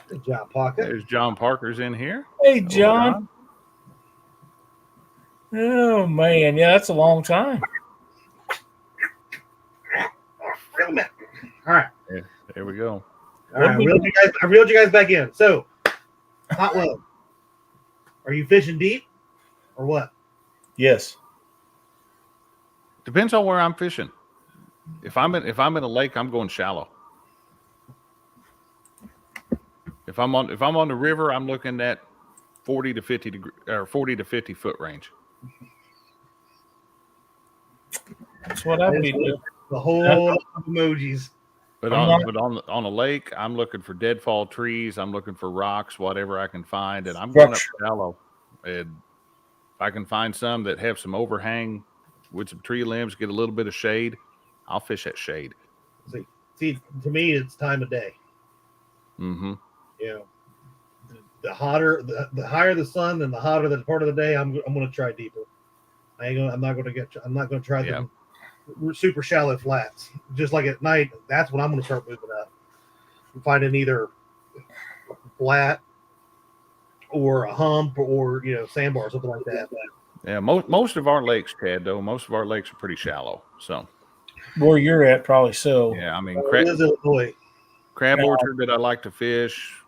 [SPEAKER 3] Good job, Pocket.
[SPEAKER 2] There's John Parker's in here.
[SPEAKER 1] Hey, John. Oh, man. Yeah, that's a long time.
[SPEAKER 3] All right.
[SPEAKER 2] Yeah, there we go.
[SPEAKER 3] All right. I reeled you guys back in. So, hot well. Are you fishing deep or what?
[SPEAKER 1] Yes.
[SPEAKER 2] Depends on where I'm fishing. If I'm in a lake, I'm going shallow. If I'm on the river, I'm looking at 40 to 50 foot range.
[SPEAKER 1] That's what I'd be doing.
[SPEAKER 3] The whole lot of emojis.
[SPEAKER 2] But on a lake, I'm looking for deadfall trees. I'm looking for rocks, whatever I can find, and I'm going up shallow. And if I can find some that have some overhang with some tree limbs, get a little bit of shade, I'll fish that shade.
[SPEAKER 3] See, to me, it's time of day.
[SPEAKER 2] Mm-hmm.
[SPEAKER 3] You know, the hotter, the higher the sun, and the hotter the part of the day, I'm going to try deeper. I'm not going to try the super shallow flats. Just like at night, that's when I'm going to start moving up and finding either flat or a hump or sandbar or something like that.
[SPEAKER 2] Yeah, most of our lakes, Ted, though, most of our lakes are pretty shallow. So
[SPEAKER 1] where you're at, probably so.
[SPEAKER 2] Yeah, I mean, crab orchard that I like to fish.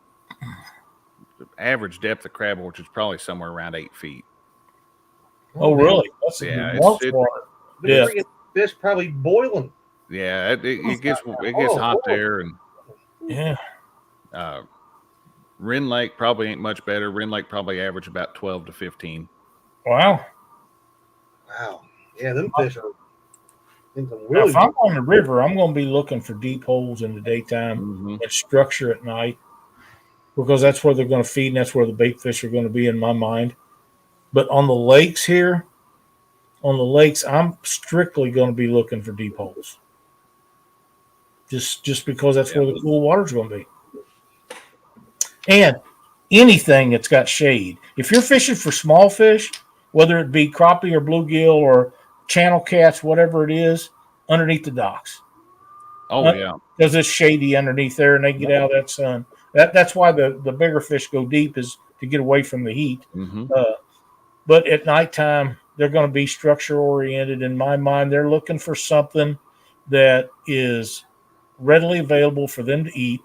[SPEAKER 2] The average depth of crab orchard is probably somewhere around 8 feet.
[SPEAKER 1] Oh, really? That's
[SPEAKER 3] water. Fish probably boiling.
[SPEAKER 2] Yeah, it gets hot there, and Wren Lake probably ain't much better. Wren Lake probably average about 12 to 15.
[SPEAKER 1] Wow.
[SPEAKER 3] Yeah, them fish are.
[SPEAKER 1] If I'm on the river, I'm going to be looking for deep holes in the daytime and structure at night, because that's where they're going to feed, and that's where the bait fish are going to be in my mind. But on the lakes here, I'm strictly going to be looking for deep holes. Just because that's where the cool water's going to be. And anything that's got shade. If you're fishing for small fish, whether it be crappie or bluegill or channel cats, whatever it is, underneath the docks.
[SPEAKER 2] Oh, yeah.
[SPEAKER 1] Because it's shady underneath there, and they get out of that sun. That's why the bigger fish go deep, is to get away from the heat.
[SPEAKER 2] Mm-hmm.
[SPEAKER 1] But at nighttime, they're going to be structure-oriented. In my mind, they're looking for something that is readily available for them to eat,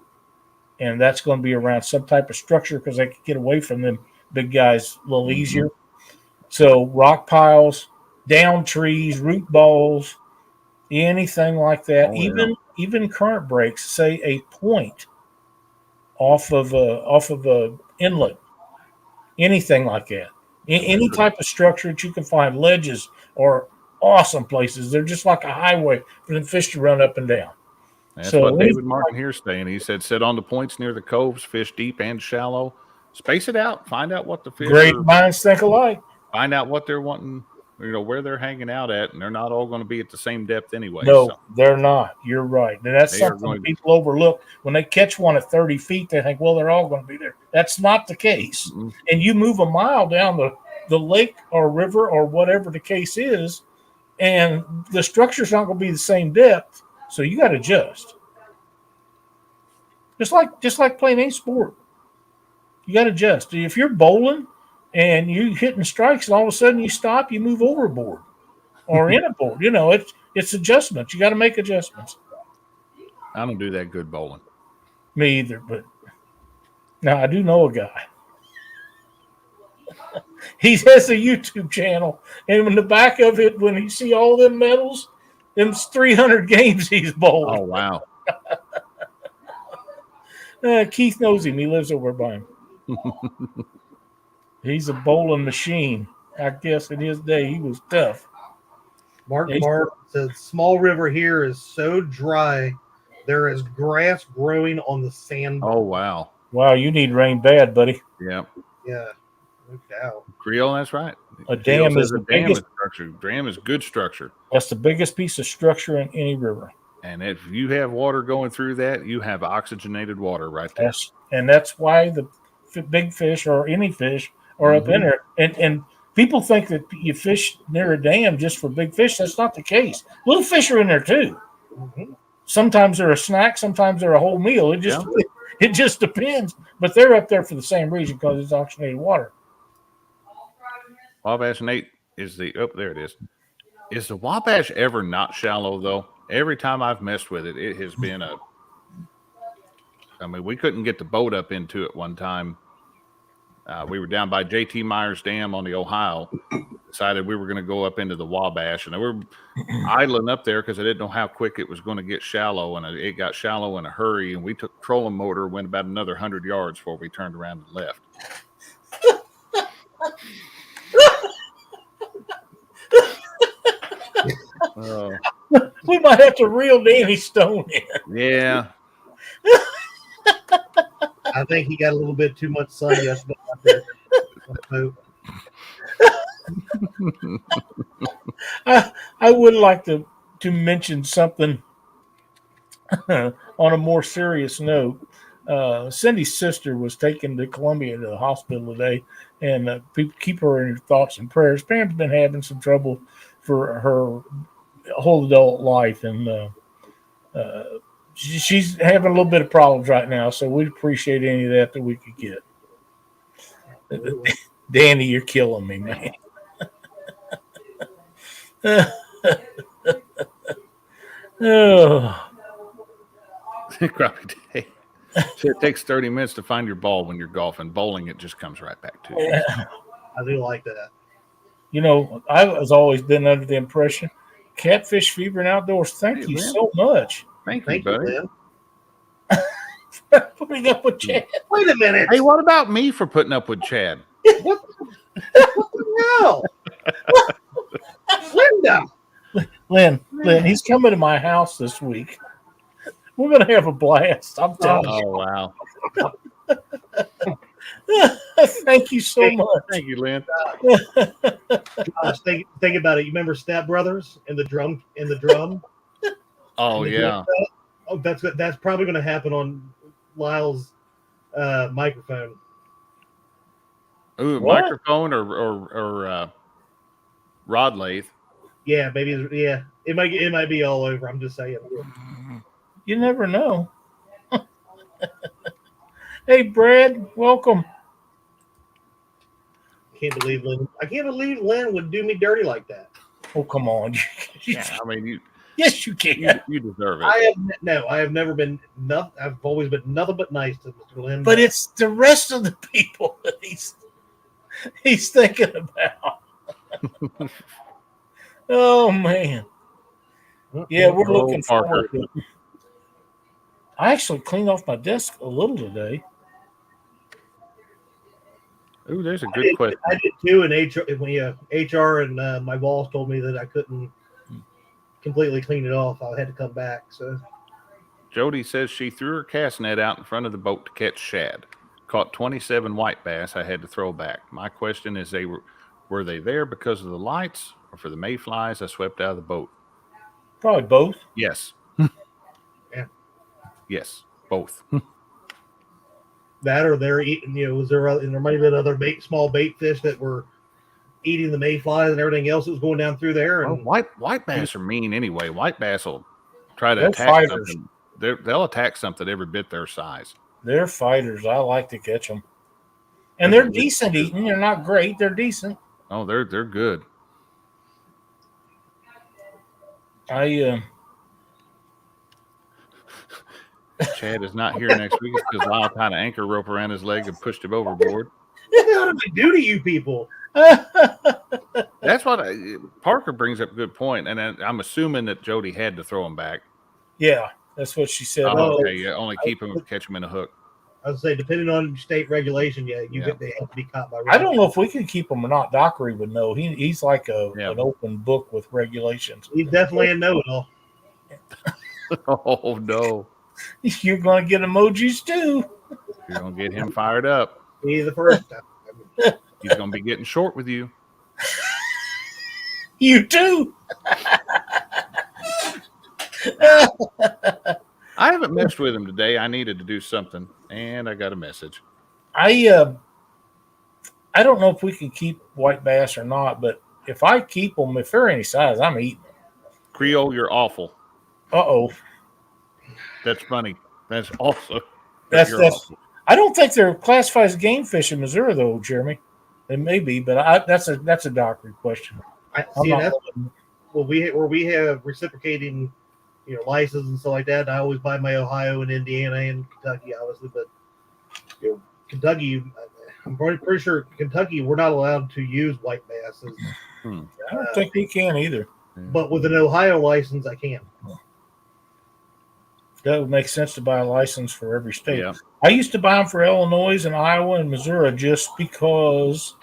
[SPEAKER 1] and that's going to be around some type of structure, because they can get away from them big guys a little easier. So rock piles, down trees, root balls, anything like that. Even current breaks, say a point off of a inlet, anything like that. Any type of structure that you can find. Ledges are awesome places. They're just like a highway for the fish to run up and down.
[SPEAKER 2] That's what David Martin here is saying. He said, sit on the points near the coves, fish deep and shallow, space it out, find out what the fish
[SPEAKER 1] Great minds think alike.
[SPEAKER 2] Find out what they're wanting, where they're hanging out at, and they're not all going to be at the same depth anyway.
[SPEAKER 1] No, they're not. You're right. And that's something people overlook. When they catch one at 30 feet, they think, well, they're all going to be there. That's not the case. Mm-hmm. And you move a mile down the lake or river or whatever the case is, and the structure's not going to be the same depth, so you got to adjust. Just like playing any sport. You got to adjust. If you're bowling and you hitting strikes, and all of a sudden you stop, you move overboard or in a board. It's adjustments. You got to make adjustments.
[SPEAKER 2] I don't do that good bowling.
[SPEAKER 1] Me either, but now I do know a guy. He has a YouTube channel, and in the back of it, when you see all them medals, them's 300 games he's bowled.
[SPEAKER 2] Oh, wow.
[SPEAKER 1] Keith knows him. He lives over by him. He's a bowling machine. I guess in his day, he was tough.
[SPEAKER 3] Mark says, small river here is so dry, there is grass growing on the sand.
[SPEAKER 2] Oh, wow.
[SPEAKER 1] Wow, you need rain bad, buddy.
[SPEAKER 2] Yeah.
[SPEAKER 3] Yeah. No doubt.
[SPEAKER 2] Creole, that's right.
[SPEAKER 1] A dam is the biggest
[SPEAKER 2] structure. Dam is good structure.
[SPEAKER 1] That's the biggest piece of structure in any river.
[SPEAKER 2] And if you have water going through that, you have oxygenated water right there.
[SPEAKER 1] And that's why the big fish or any fish are up in there. And people think that you fish near a dam just for big fish. That's not the case. Little fish are in there too. Mm-hmm. Sometimes they're a snack. Sometimes they're a whole meal. It just depends. But they're up there for the same reason, because it's oxygenated water.
[SPEAKER 2] Wabash Nate is there it is. Is the Wabash ever not shallow though? Every time I've messed with it, it has been we couldn't get the boat up into it one time. We were down by J.T. Myers Dam on the Ohio. Decided we were going to go up into the Wabash, and they were idling up there because I didn't know how quick it was going to get shallow, and it got shallow in a hurry. And we took trolling motor, went about another 100 yards before we turned around and left.
[SPEAKER 1] We might have to reel Danny Stone in.
[SPEAKER 2] Yeah.
[SPEAKER 3] I think he got a little bit too much sun yesterday out there.
[SPEAKER 1] I would like to mention something on a more serious note. Cindy's sister was taken to Columbia to the hospital today, and people keep her in your thoughts and prayers. Pam's been having some trouble for her whole adult life, and she's having a little bit of problems right now. So we'd appreciate any of that we could get. Danny, you're killing me, man. Oh.
[SPEAKER 2] Crappie day. It takes 30 minutes to find your ball when you're golfing. Bowling, it just comes right back to you.
[SPEAKER 1] Yeah.
[SPEAKER 3] I do like that.
[SPEAKER 1] You know, I was always been under the impression, Catfish Fever and Outdoors, thank you so much.
[SPEAKER 2] Thank you, buddy.
[SPEAKER 1] Putting up with Chad.
[SPEAKER 3] Wait a minute.
[SPEAKER 2] Hey, what about me for putting up with Chad?
[SPEAKER 3] What the hell? Linda.
[SPEAKER 1] Lynn, he's coming to my house this week. We're going to have a blast. I'm telling you.
[SPEAKER 2] Oh, wow.
[SPEAKER 1] Thank you so much.
[SPEAKER 2] Thank you, Lynn.
[SPEAKER 3] Gosh, think about it. You remember Step Brothers and the drum?
[SPEAKER 2] Oh, yeah.
[SPEAKER 3] Oh, that's probably going to happen on Lyle's microphone.
[SPEAKER 2] Ooh,
[SPEAKER 1] What?
[SPEAKER 2] microphone or rod lathe.
[SPEAKER 3] Yeah, maybe. Yeah, it might be all over. I'm just saying.
[SPEAKER 1] You never know. Hey, Brad, welcome.
[SPEAKER 3] I can't believe Lynn would do me dirty like that.
[SPEAKER 1] Oh, come on.
[SPEAKER 2] Yeah, I mean,
[SPEAKER 1] Yes, you can.
[SPEAKER 2] you deserve it.
[SPEAKER 3] I have never been nothing. I've always been nothing but nice to Mr. Lynn.
[SPEAKER 1] But it's the rest of the people that he's thinking about. Oh, man. Yeah, we're looking forward to it. I actually cleaned off my desk a little today.
[SPEAKER 2] Ooh, there's a good question.
[SPEAKER 3] I did too. And HR and my boss told me that I couldn't completely clean it off. I had to come back. So
[SPEAKER 2] Jody says she threw her cast net out in front of the boat to catch shad. Caught 27 white bass I had to throw back. My question is, were they there because of the lights or for the mayflies I swept out of the boat?
[SPEAKER 1] Probably both.
[SPEAKER 2] Yes.
[SPEAKER 3] Yeah.
[SPEAKER 2] Yes, both.
[SPEAKER 3] that or they're eating. Was there might have been other small bait fish that were eating the mayflies and everything else that was going down through there. And
[SPEAKER 2] white bass are mean anyway. White bass will try to
[SPEAKER 1] They're
[SPEAKER 2] attack
[SPEAKER 1] fighters.
[SPEAKER 2] something. They'll attack something every bit their size.
[SPEAKER 1] They're fighters. I like to catch them. And they're decent eating. They're not great. They're decent.
[SPEAKER 2] Oh, they're good. Chad is not here next week because Lyle tied an anchor rope around his leg and pushed him overboard.
[SPEAKER 3] What did I do to you people?
[SPEAKER 2] That's what Parker brings up a good point, and I'm assuming that Jody had to throw him back.
[SPEAKER 1] Yeah, that's what she said.
[SPEAKER 2] Oh, okay, yeah, only keep him catch him in a hook.
[SPEAKER 3] I would say, depending on state regulation, they have to be caught by.
[SPEAKER 1] I don't know if we can keep him or not. Dockery would know. He's like an open book with regulations.
[SPEAKER 3] He's definitely a know-it-all.
[SPEAKER 2] Oh no!
[SPEAKER 1] You're going to get emojis too.
[SPEAKER 2] You're going to get him fired up.
[SPEAKER 3] He's the first time.
[SPEAKER 2] He's going to be getting short with you.
[SPEAKER 1] You too.
[SPEAKER 2] I haven't messed with him today. I needed to do something, and I got a message.
[SPEAKER 1] I don't know if we can keep white bass or not, but if I keep them, if they're any size, I'm eating them.
[SPEAKER 2] Creole, you're awful.
[SPEAKER 1] Uh-oh.
[SPEAKER 2] That's funny. That's awesome.
[SPEAKER 1] That's I don't think they're classified as game fish in Missouri, though, Jeremy. They may be, but that's a doctrine question.
[SPEAKER 3] We have reciprocating, license and stuff like that. And I always buy my Ohio and Indiana and Kentucky, obviously, but Kentucky, I'm pretty sure Kentucky, we're not allowed to use white bass.
[SPEAKER 1] I don't think we can either.
[SPEAKER 3] But with an Ohio license, I can.
[SPEAKER 1] That would make sense to buy a license for every state.
[SPEAKER 2] Yeah.
[SPEAKER 1] I used to buy them for Illinois and Iowa and Missouri just because,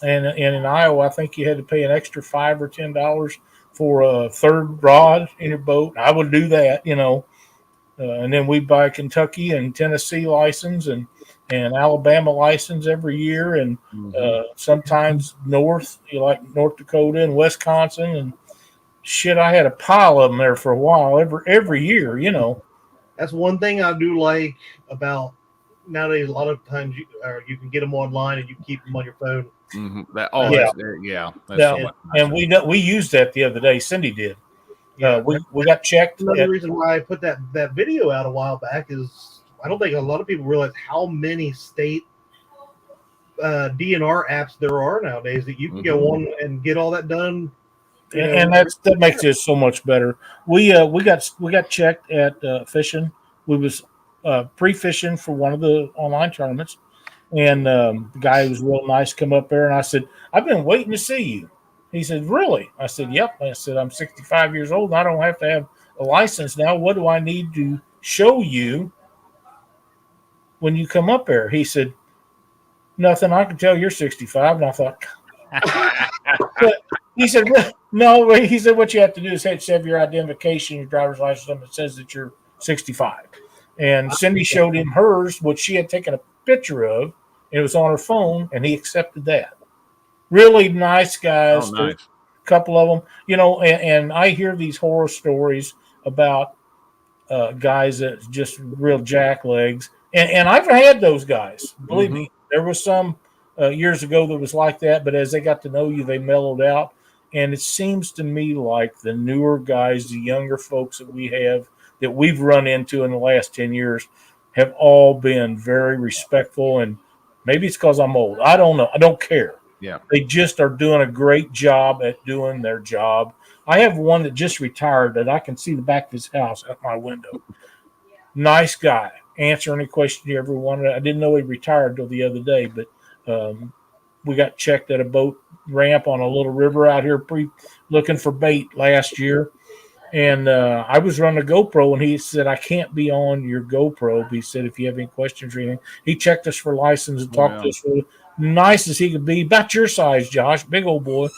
[SPEAKER 1] and in Iowa, I think you had to pay an extra $5 or $10 for a third rod in your boat. I would do that, and then we buy Kentucky and Tennessee license and Alabama license every year, and sometimes like North Dakota and Wisconsin and shit. I had a pile of them there for a while every year,
[SPEAKER 3] That's one thing I do like about nowadays. A lot of times you can get them online and you keep them on your phone.
[SPEAKER 2] That's
[SPEAKER 1] Yeah,
[SPEAKER 2] so much
[SPEAKER 1] and we used that the other day. Cindy did.
[SPEAKER 3] Yeah,
[SPEAKER 1] we got checked.
[SPEAKER 3] Another reason why I put that video out a while back is I don't think a lot of people realize how many state DNR apps there are nowadays that you can go on and get all that done.
[SPEAKER 1] And that makes it so much better. We got checked at fishing. We was pre-fishing for one of the online tournaments, and the guy was real nice. Come up there, and I said, "I've been waiting to see you." He said, "Really?" I said, "Yep." I said, "I'm 65 years old, and I don't have to have a license now. What do I need to show you when you come up there?" He said, "Nothing. I can tell you're 65." And I thought, but he said, "No." He said, "What you have to do is have your identification, your driver's license that says that you're 65." And Cindy showed him hers, which she had taken a picture of, and it was on her phone, and he accepted that. Really nice guys.
[SPEAKER 2] Oh, nice.
[SPEAKER 1] A couple of them, and I hear these horror stories about guys that just real jacklegs, and I've had those guys. Believe me, there was some years ago that was like that, but as they got to know you, they mellowed out. And it seems to me like the newer guys, the younger folks that we've run into in the last 10 years have all been very respectful. And maybe it's because I'm old. I don't know. I don't care.
[SPEAKER 2] Yeah.
[SPEAKER 1] They just are doing a great job at doing their job. I have one that just retired that I can see the back of his house at my window. Nice guy. Answer any question you ever wanted. I didn't know he retired till the other day, but we got checked at a boat ramp on a little river out here looking for bait last year. And I was running a GoPro, and he said, "I can't be on your GoPro." He said, "If you have any questions or anything." He checked us for license and talked to us for nice as he could be. About your size, Josh. Big old boy.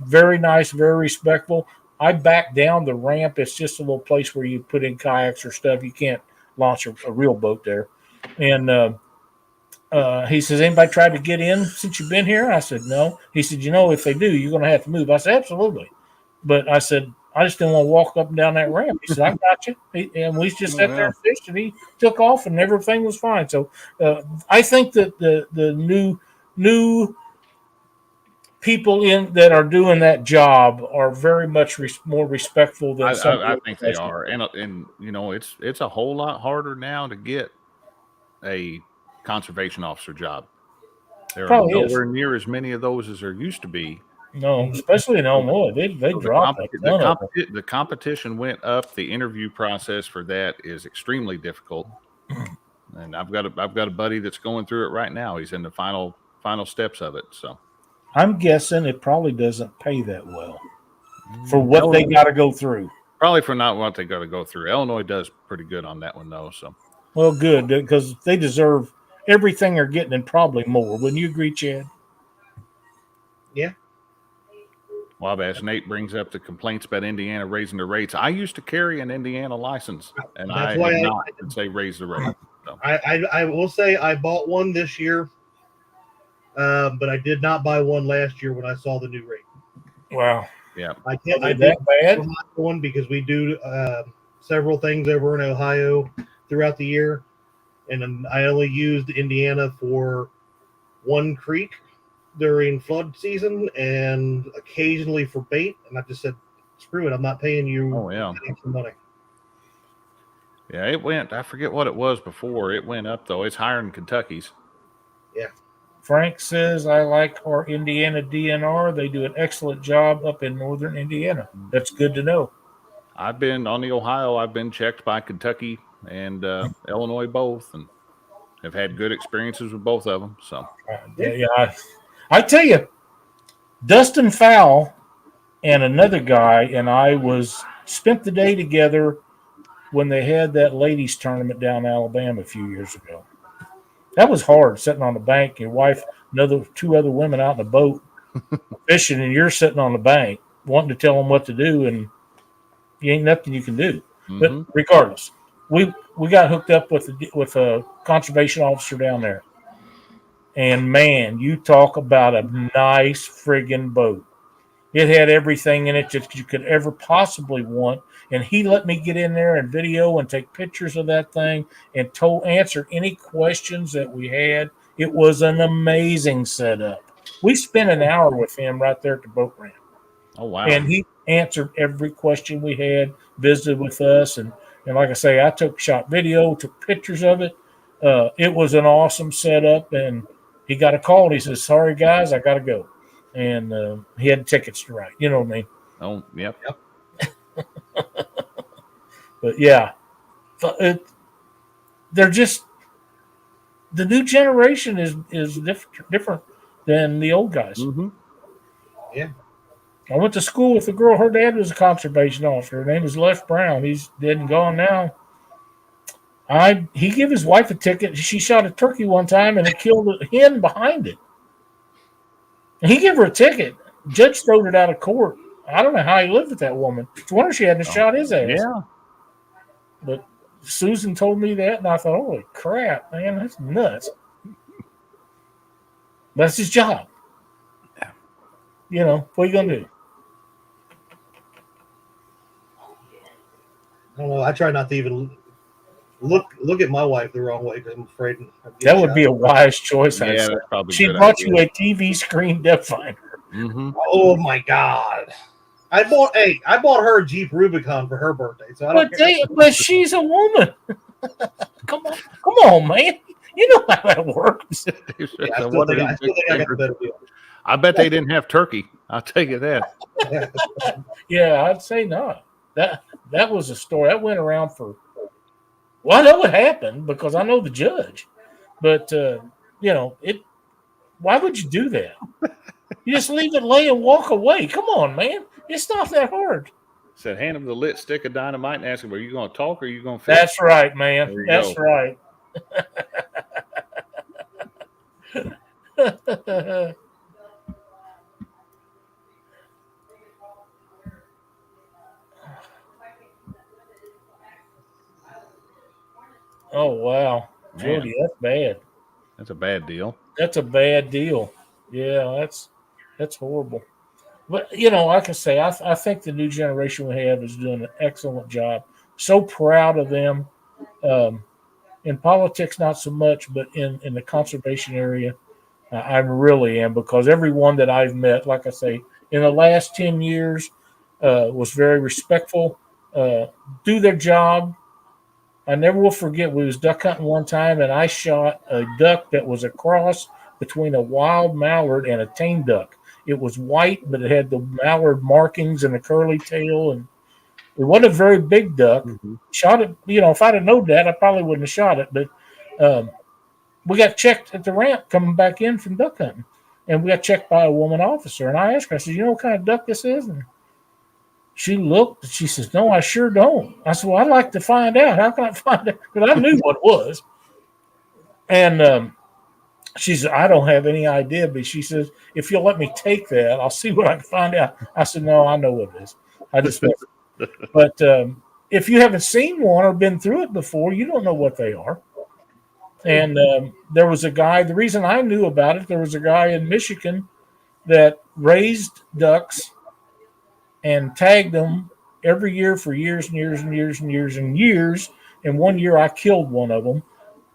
[SPEAKER 1] Very nice, very respectful. I backed down the ramp. It's just a little place where you put in kayaks or stuff. You can't launch a real boat there. And he says, "Anybody tried to get in since you've been here?" I said, "No." He said, "If they do, you're going to have to move." I said, "Absolutely." But I said, "I just didn't want to walk up and down that ramp." He said, "I got you." And we just sat there and fished, and he took off, and everything was fine. So I think that the new people that are doing that job are very much more respectful than some.
[SPEAKER 2] I think they are, and it's a whole lot harder now to get a conservation officer job. There are nowhere near as many of those as there used to be.
[SPEAKER 1] No, especially in Illinois, they dropped
[SPEAKER 2] the competition went up. The interview process for that is extremely difficult, and I've got a buddy that's going through it right now. He's in the final steps of it. So
[SPEAKER 1] I'm guessing it probably doesn't pay that well for what they got to go through.
[SPEAKER 2] Probably for not what they got to go through. Illinois does pretty good on that one, though. So,
[SPEAKER 1] well, good, because they deserve everything they're getting and probably more. Wouldn't you agree, Chad?
[SPEAKER 3] Yeah.
[SPEAKER 2] Wabash Nate brings up the complaints about Indiana raising the rates. I used to carry an Indiana license, and I did not say raise the rate. So.
[SPEAKER 3] I will say I bought one this year, but I did not buy one last year when I saw the new rate.
[SPEAKER 1] Wow.
[SPEAKER 2] Yeah.
[SPEAKER 3] I did that bad one because we do several things over in Ohio throughout the year, and I only used Indiana for one creek during flood season and occasionally for bait, and I just said, "Screw it! I'm not paying you extra money."
[SPEAKER 2] Yeah, it went. I forget what it was before. It went up though. It's higher than Kentucky's.
[SPEAKER 3] Yeah.
[SPEAKER 1] Frank says, "I like our Indiana DNR. They do an excellent job up in northern Indiana." That's good to know.
[SPEAKER 2] I've been on the Ohio. I've been checked by Kentucky and Illinois both, and have had good experiences with both of them. So
[SPEAKER 1] I tell you, Dustin Fowle and another guy and I spent the day together when they had that ladies tournament down in Alabama a few years ago. That was hard, sitting on the bank, your wife, two other women out in the boat fishing, and you're sitting on the bank. wanting to tell them what to do, and you ain't nothing you can do.
[SPEAKER 2] Mm-hmm.
[SPEAKER 1] But regardless, we got hooked up with a conservation officer down there, and man, you talk about a nice friggin' boat. It had everything in it that you could ever possibly want. And he let me get in there and video and take pictures of that thing and answer any questions that we had. It was an amazing setup. We spent an hour with him right there at the boat ramp.
[SPEAKER 2] Oh, wow.
[SPEAKER 1] And he answered every question we had, visited with us. And like I say, I shot video, took pictures of it. It was an awesome setup. And he got a call and he says, "Sorry, guys, I got to go." And he had tickets to ride. You know what I mean?
[SPEAKER 2] Oh, yep.
[SPEAKER 1] But yeah, they're just the new generation is different than the old guys.
[SPEAKER 2] Mm-hmm.
[SPEAKER 3] Yeah.
[SPEAKER 1] I went to school with a girl. Her dad was a conservation officer. Her name was Les Brown. He's dead and gone now. He gave his wife a ticket. She shot a turkey one time and it killed a hen behind it. And he gave her a ticket. Judge throwed it out of court. I don't know how he lived with that woman. It's a wonder she hadn't shot his ass.
[SPEAKER 2] Yeah.
[SPEAKER 1] But Susan told me that, and I thought, holy crap, man, that's nuts. That's his job.
[SPEAKER 2] Yeah.
[SPEAKER 1] You know, what are you going to do?
[SPEAKER 3] I don't know. I try not to even look at my wife the wrong way because I'm afraid
[SPEAKER 1] that would be a wise choice.
[SPEAKER 2] Yeah, that's probably
[SPEAKER 1] she
[SPEAKER 2] good
[SPEAKER 1] bought
[SPEAKER 2] idea.
[SPEAKER 1] you a TV screen depth finder.
[SPEAKER 2] Mm-hmm.
[SPEAKER 3] Oh my God! I bought her a Jeep Rubicon for her birthday. So I don't care.
[SPEAKER 1] But she's a woman. Come on, man. You know how that works.
[SPEAKER 3] Yeah, I still think I got the better deal.
[SPEAKER 2] I bet they didn't have turkey. I'll tell you that.
[SPEAKER 1] Yeah, I'd say not. That was a story that went around for. Well, I know what happened because I know the judge, but you know it. Why would you do that? You just leave it lay and walk away. Come on, man. It's not that hard.
[SPEAKER 2] Said, hand him the lit stick of dynamite and ask him, "Are you going to talk or are you going to fish?"
[SPEAKER 1] That's right, man. That's right. Oh wow, Jody, that's bad.
[SPEAKER 2] That's a bad deal.
[SPEAKER 1] That's a bad deal. Yeah, that's horrible. But you know, like I say, I think the new generation we have is doing an excellent job. So proud of them. In politics, not so much, but in the conservation area, I really am, because everyone that I've met, like I say, in the last 10 years, was very respectful, do their job. I never will forget, we was duck hunting one time, and I shot a duck that was a cross between a wild mallard and a tame duck. It was white, but it had the mallard markings and a curly tail, and it wasn't a very big duck.
[SPEAKER 2] Mm-hmm.
[SPEAKER 1] Shot it, you know, if I'd have known that, I probably wouldn't have shot it. But we got checked at the ramp coming back in from duck hunting, and we got checked by a woman officer. And I asked her, I said, "You know what kind of duck this is?" And she looked, and she says, "No, I sure don't." I said, "Well, I'd like to find out. How can I find out?" Because I knew what it was. And she said, "I don't have any idea." But she says, "If you'll let me take that, I'll see what I can find out." I said, "No, I know what it is. I just." But if you haven't seen one or been through it before, you don't know what they are. And there was a guy, the reason I knew about it, there was a guy in Michigan that raised ducks and tagged them every year for years and years and years and years and years. And one year I killed one of them,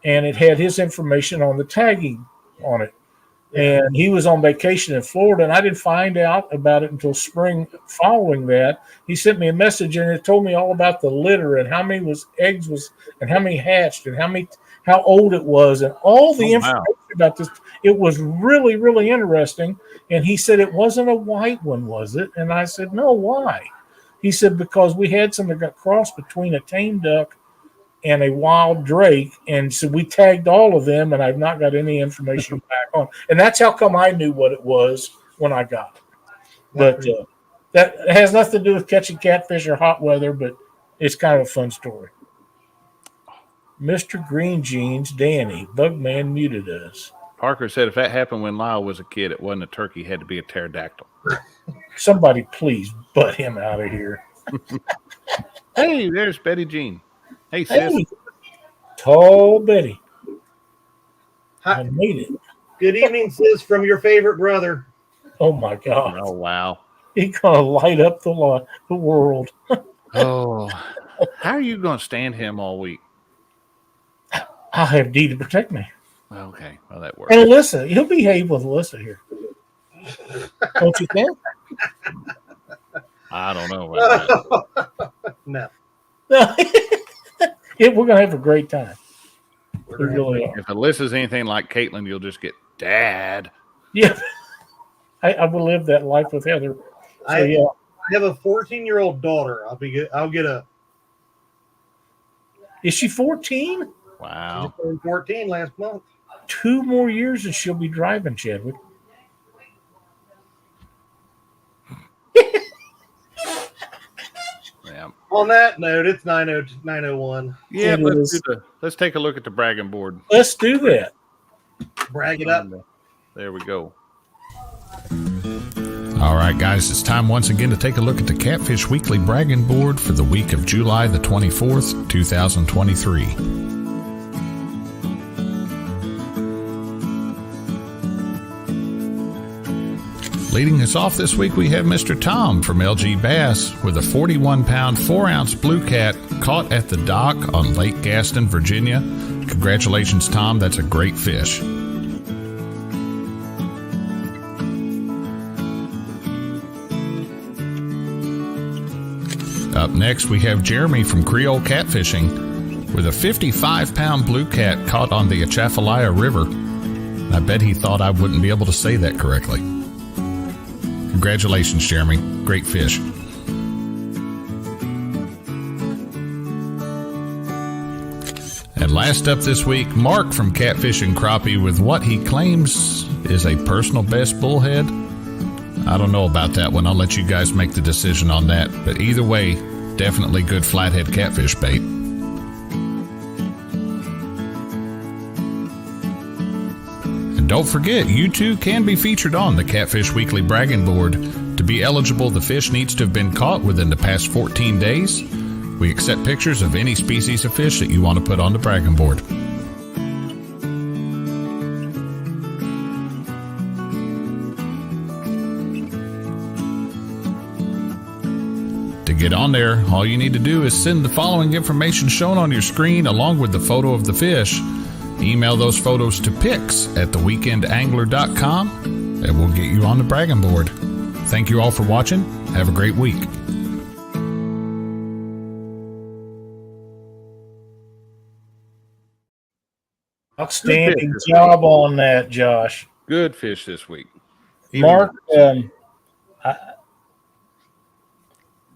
[SPEAKER 1] and it had his information on the tagging on it. And he was on vacation in Florida, and I didn't find out about it until spring following that. He sent me a message, and it told me all about the litter and how many eggs was, and how many hatched, and how old it was, and all the information about this. It was really, really interesting. And he said it wasn't a white one, was it? And I said, "No, why?" He said, "Because we had some that got crossed between a tame duck and a wild drake, and so we tagged all of them, and I've not got any information back on." And that's how come I knew what it was when I got it. But that has nothing to do with catching catfish or hot weather, but it's kind of a fun story. Mr. Green Jeans, Danny, Bugman muted us.
[SPEAKER 2] Parker said if that happened when Lyle was a kid, it wasn't a turkey, it had to be a pterodactyl.
[SPEAKER 1] Somebody please butt him out of here.
[SPEAKER 2] Hey, there's Betty Jean. Hey, sis.
[SPEAKER 1] Hey, tall Betty.
[SPEAKER 3] Hi.
[SPEAKER 1] I made it.
[SPEAKER 3] Good evening, sis, from your favorite brother.
[SPEAKER 1] Oh, my God.
[SPEAKER 2] Oh, wow.
[SPEAKER 1] He's going to light up the world.
[SPEAKER 2] Oh, how are you going to stand him all week?
[SPEAKER 1] I'll have Dee to protect me.
[SPEAKER 2] Okay, well, that works.
[SPEAKER 1] And Alyssa, he'll behave with Alyssa here. Don't you think?
[SPEAKER 2] I don't know. Right
[SPEAKER 3] No.
[SPEAKER 1] We're going to have a great time. We really are.
[SPEAKER 2] If Alyssa's anything like Caitlin, you'll just get Dad.
[SPEAKER 1] Yeah. I will live that life with Heather. So,
[SPEAKER 3] I
[SPEAKER 1] yeah.
[SPEAKER 3] have a 14-year-old daughter. I'll get a.
[SPEAKER 1] Is she 14?
[SPEAKER 2] Wow.
[SPEAKER 3] She turned 14 last month.
[SPEAKER 1] 2 more years and she'll be driving, Chadwick.
[SPEAKER 2] Yeah.
[SPEAKER 3] On that note, it's 9:01.
[SPEAKER 2] Yeah,
[SPEAKER 1] It
[SPEAKER 2] let's take a look at the bragging board.
[SPEAKER 1] Let's do that.
[SPEAKER 3] Brag it up.
[SPEAKER 2] There we go.
[SPEAKER 4] All right, guys, it's time once again to take a look at the Catfish Weekly Bragging Board for the week of July the 24th, 2023. Leading us off this week, we have Mr. Tom from LG Bass with a 41-pound, 4-ounce blue cat caught at the dock on Lake Gaston, Virginia. Congratulations, Tom. That's a great fish. Up next, we have Jeremy from Creole Catfishing with a 55-pound blue cat caught on the Atchafalaya River. I bet he thought I wouldn't be able to say that correctly. Congratulations, Jeremy. Great fish. And last up this week, Mark from Catfish and Crappie with what he claims is a personal best bullhead. I don't know about that one. I'll let you guys make the decision on that. But either way, definitely good flathead catfish bait. And don't forget, you too can be featured on the Catfish Weekly Bragging Board. To be eligible, the fish needs to have been caught within the past 14 days. We accept pictures of any species of fish that you want to put on the bragging board. To get on there, all you need to do is send the following information shown on your screen along with the photo of the fish. Email those photos to pics@theweekendangler.com and we'll get you on the bragging board. Thank you all for watching. Have a great week.
[SPEAKER 1] Outstanding job on that, Josh.
[SPEAKER 2] Good fish this week.
[SPEAKER 1] Mark,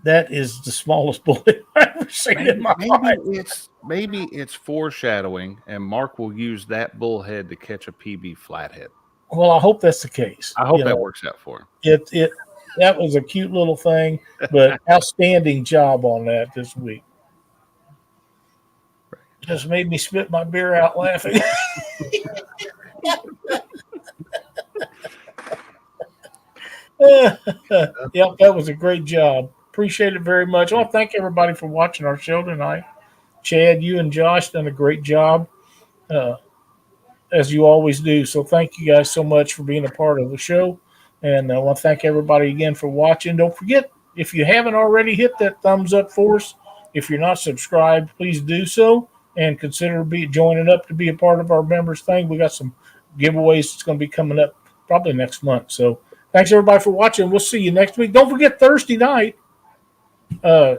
[SPEAKER 1] that is the smallest bullet I've ever seen in my life.
[SPEAKER 2] Maybe it's foreshadowing, and Mark will use that bullhead to catch a PB flathead.
[SPEAKER 1] Well, I hope that's the case.
[SPEAKER 2] I hope that works out for him.
[SPEAKER 1] That was a cute little thing, but outstanding job on that this week. Just made me spit my beer out laughing. Yep, that was a great job. Appreciate it very much. I want to thank everybody for watching our show tonight. Chad, you and Josh done a great job, as you always do. So thank you guys so much for being a part of the show. And I want to thank everybody again for watching. Don't forget, if you haven't already, hit that thumbs up for us. If you're not subscribed, please do so. And consider joining up to be a part of our members thing. We got some giveaways that's going to be coming up probably next month. So thanks everybody for watching. We'll see you next week. Don't forget Thursday night,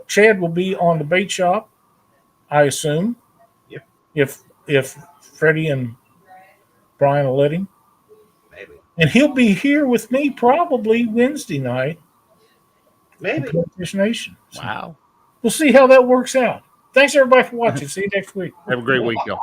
[SPEAKER 1] Chad will be on the bait shop, I assume. Yep. If Freddie and Brian will let him.
[SPEAKER 3] Maybe.
[SPEAKER 1] And he'll be here with me probably Wednesday night.
[SPEAKER 3] Maybe.
[SPEAKER 1] Catfish Nation. So
[SPEAKER 2] Wow.
[SPEAKER 1] we'll see how that works out. Thanks everybody for watching. See you next week.
[SPEAKER 2] Have a great week, y'all.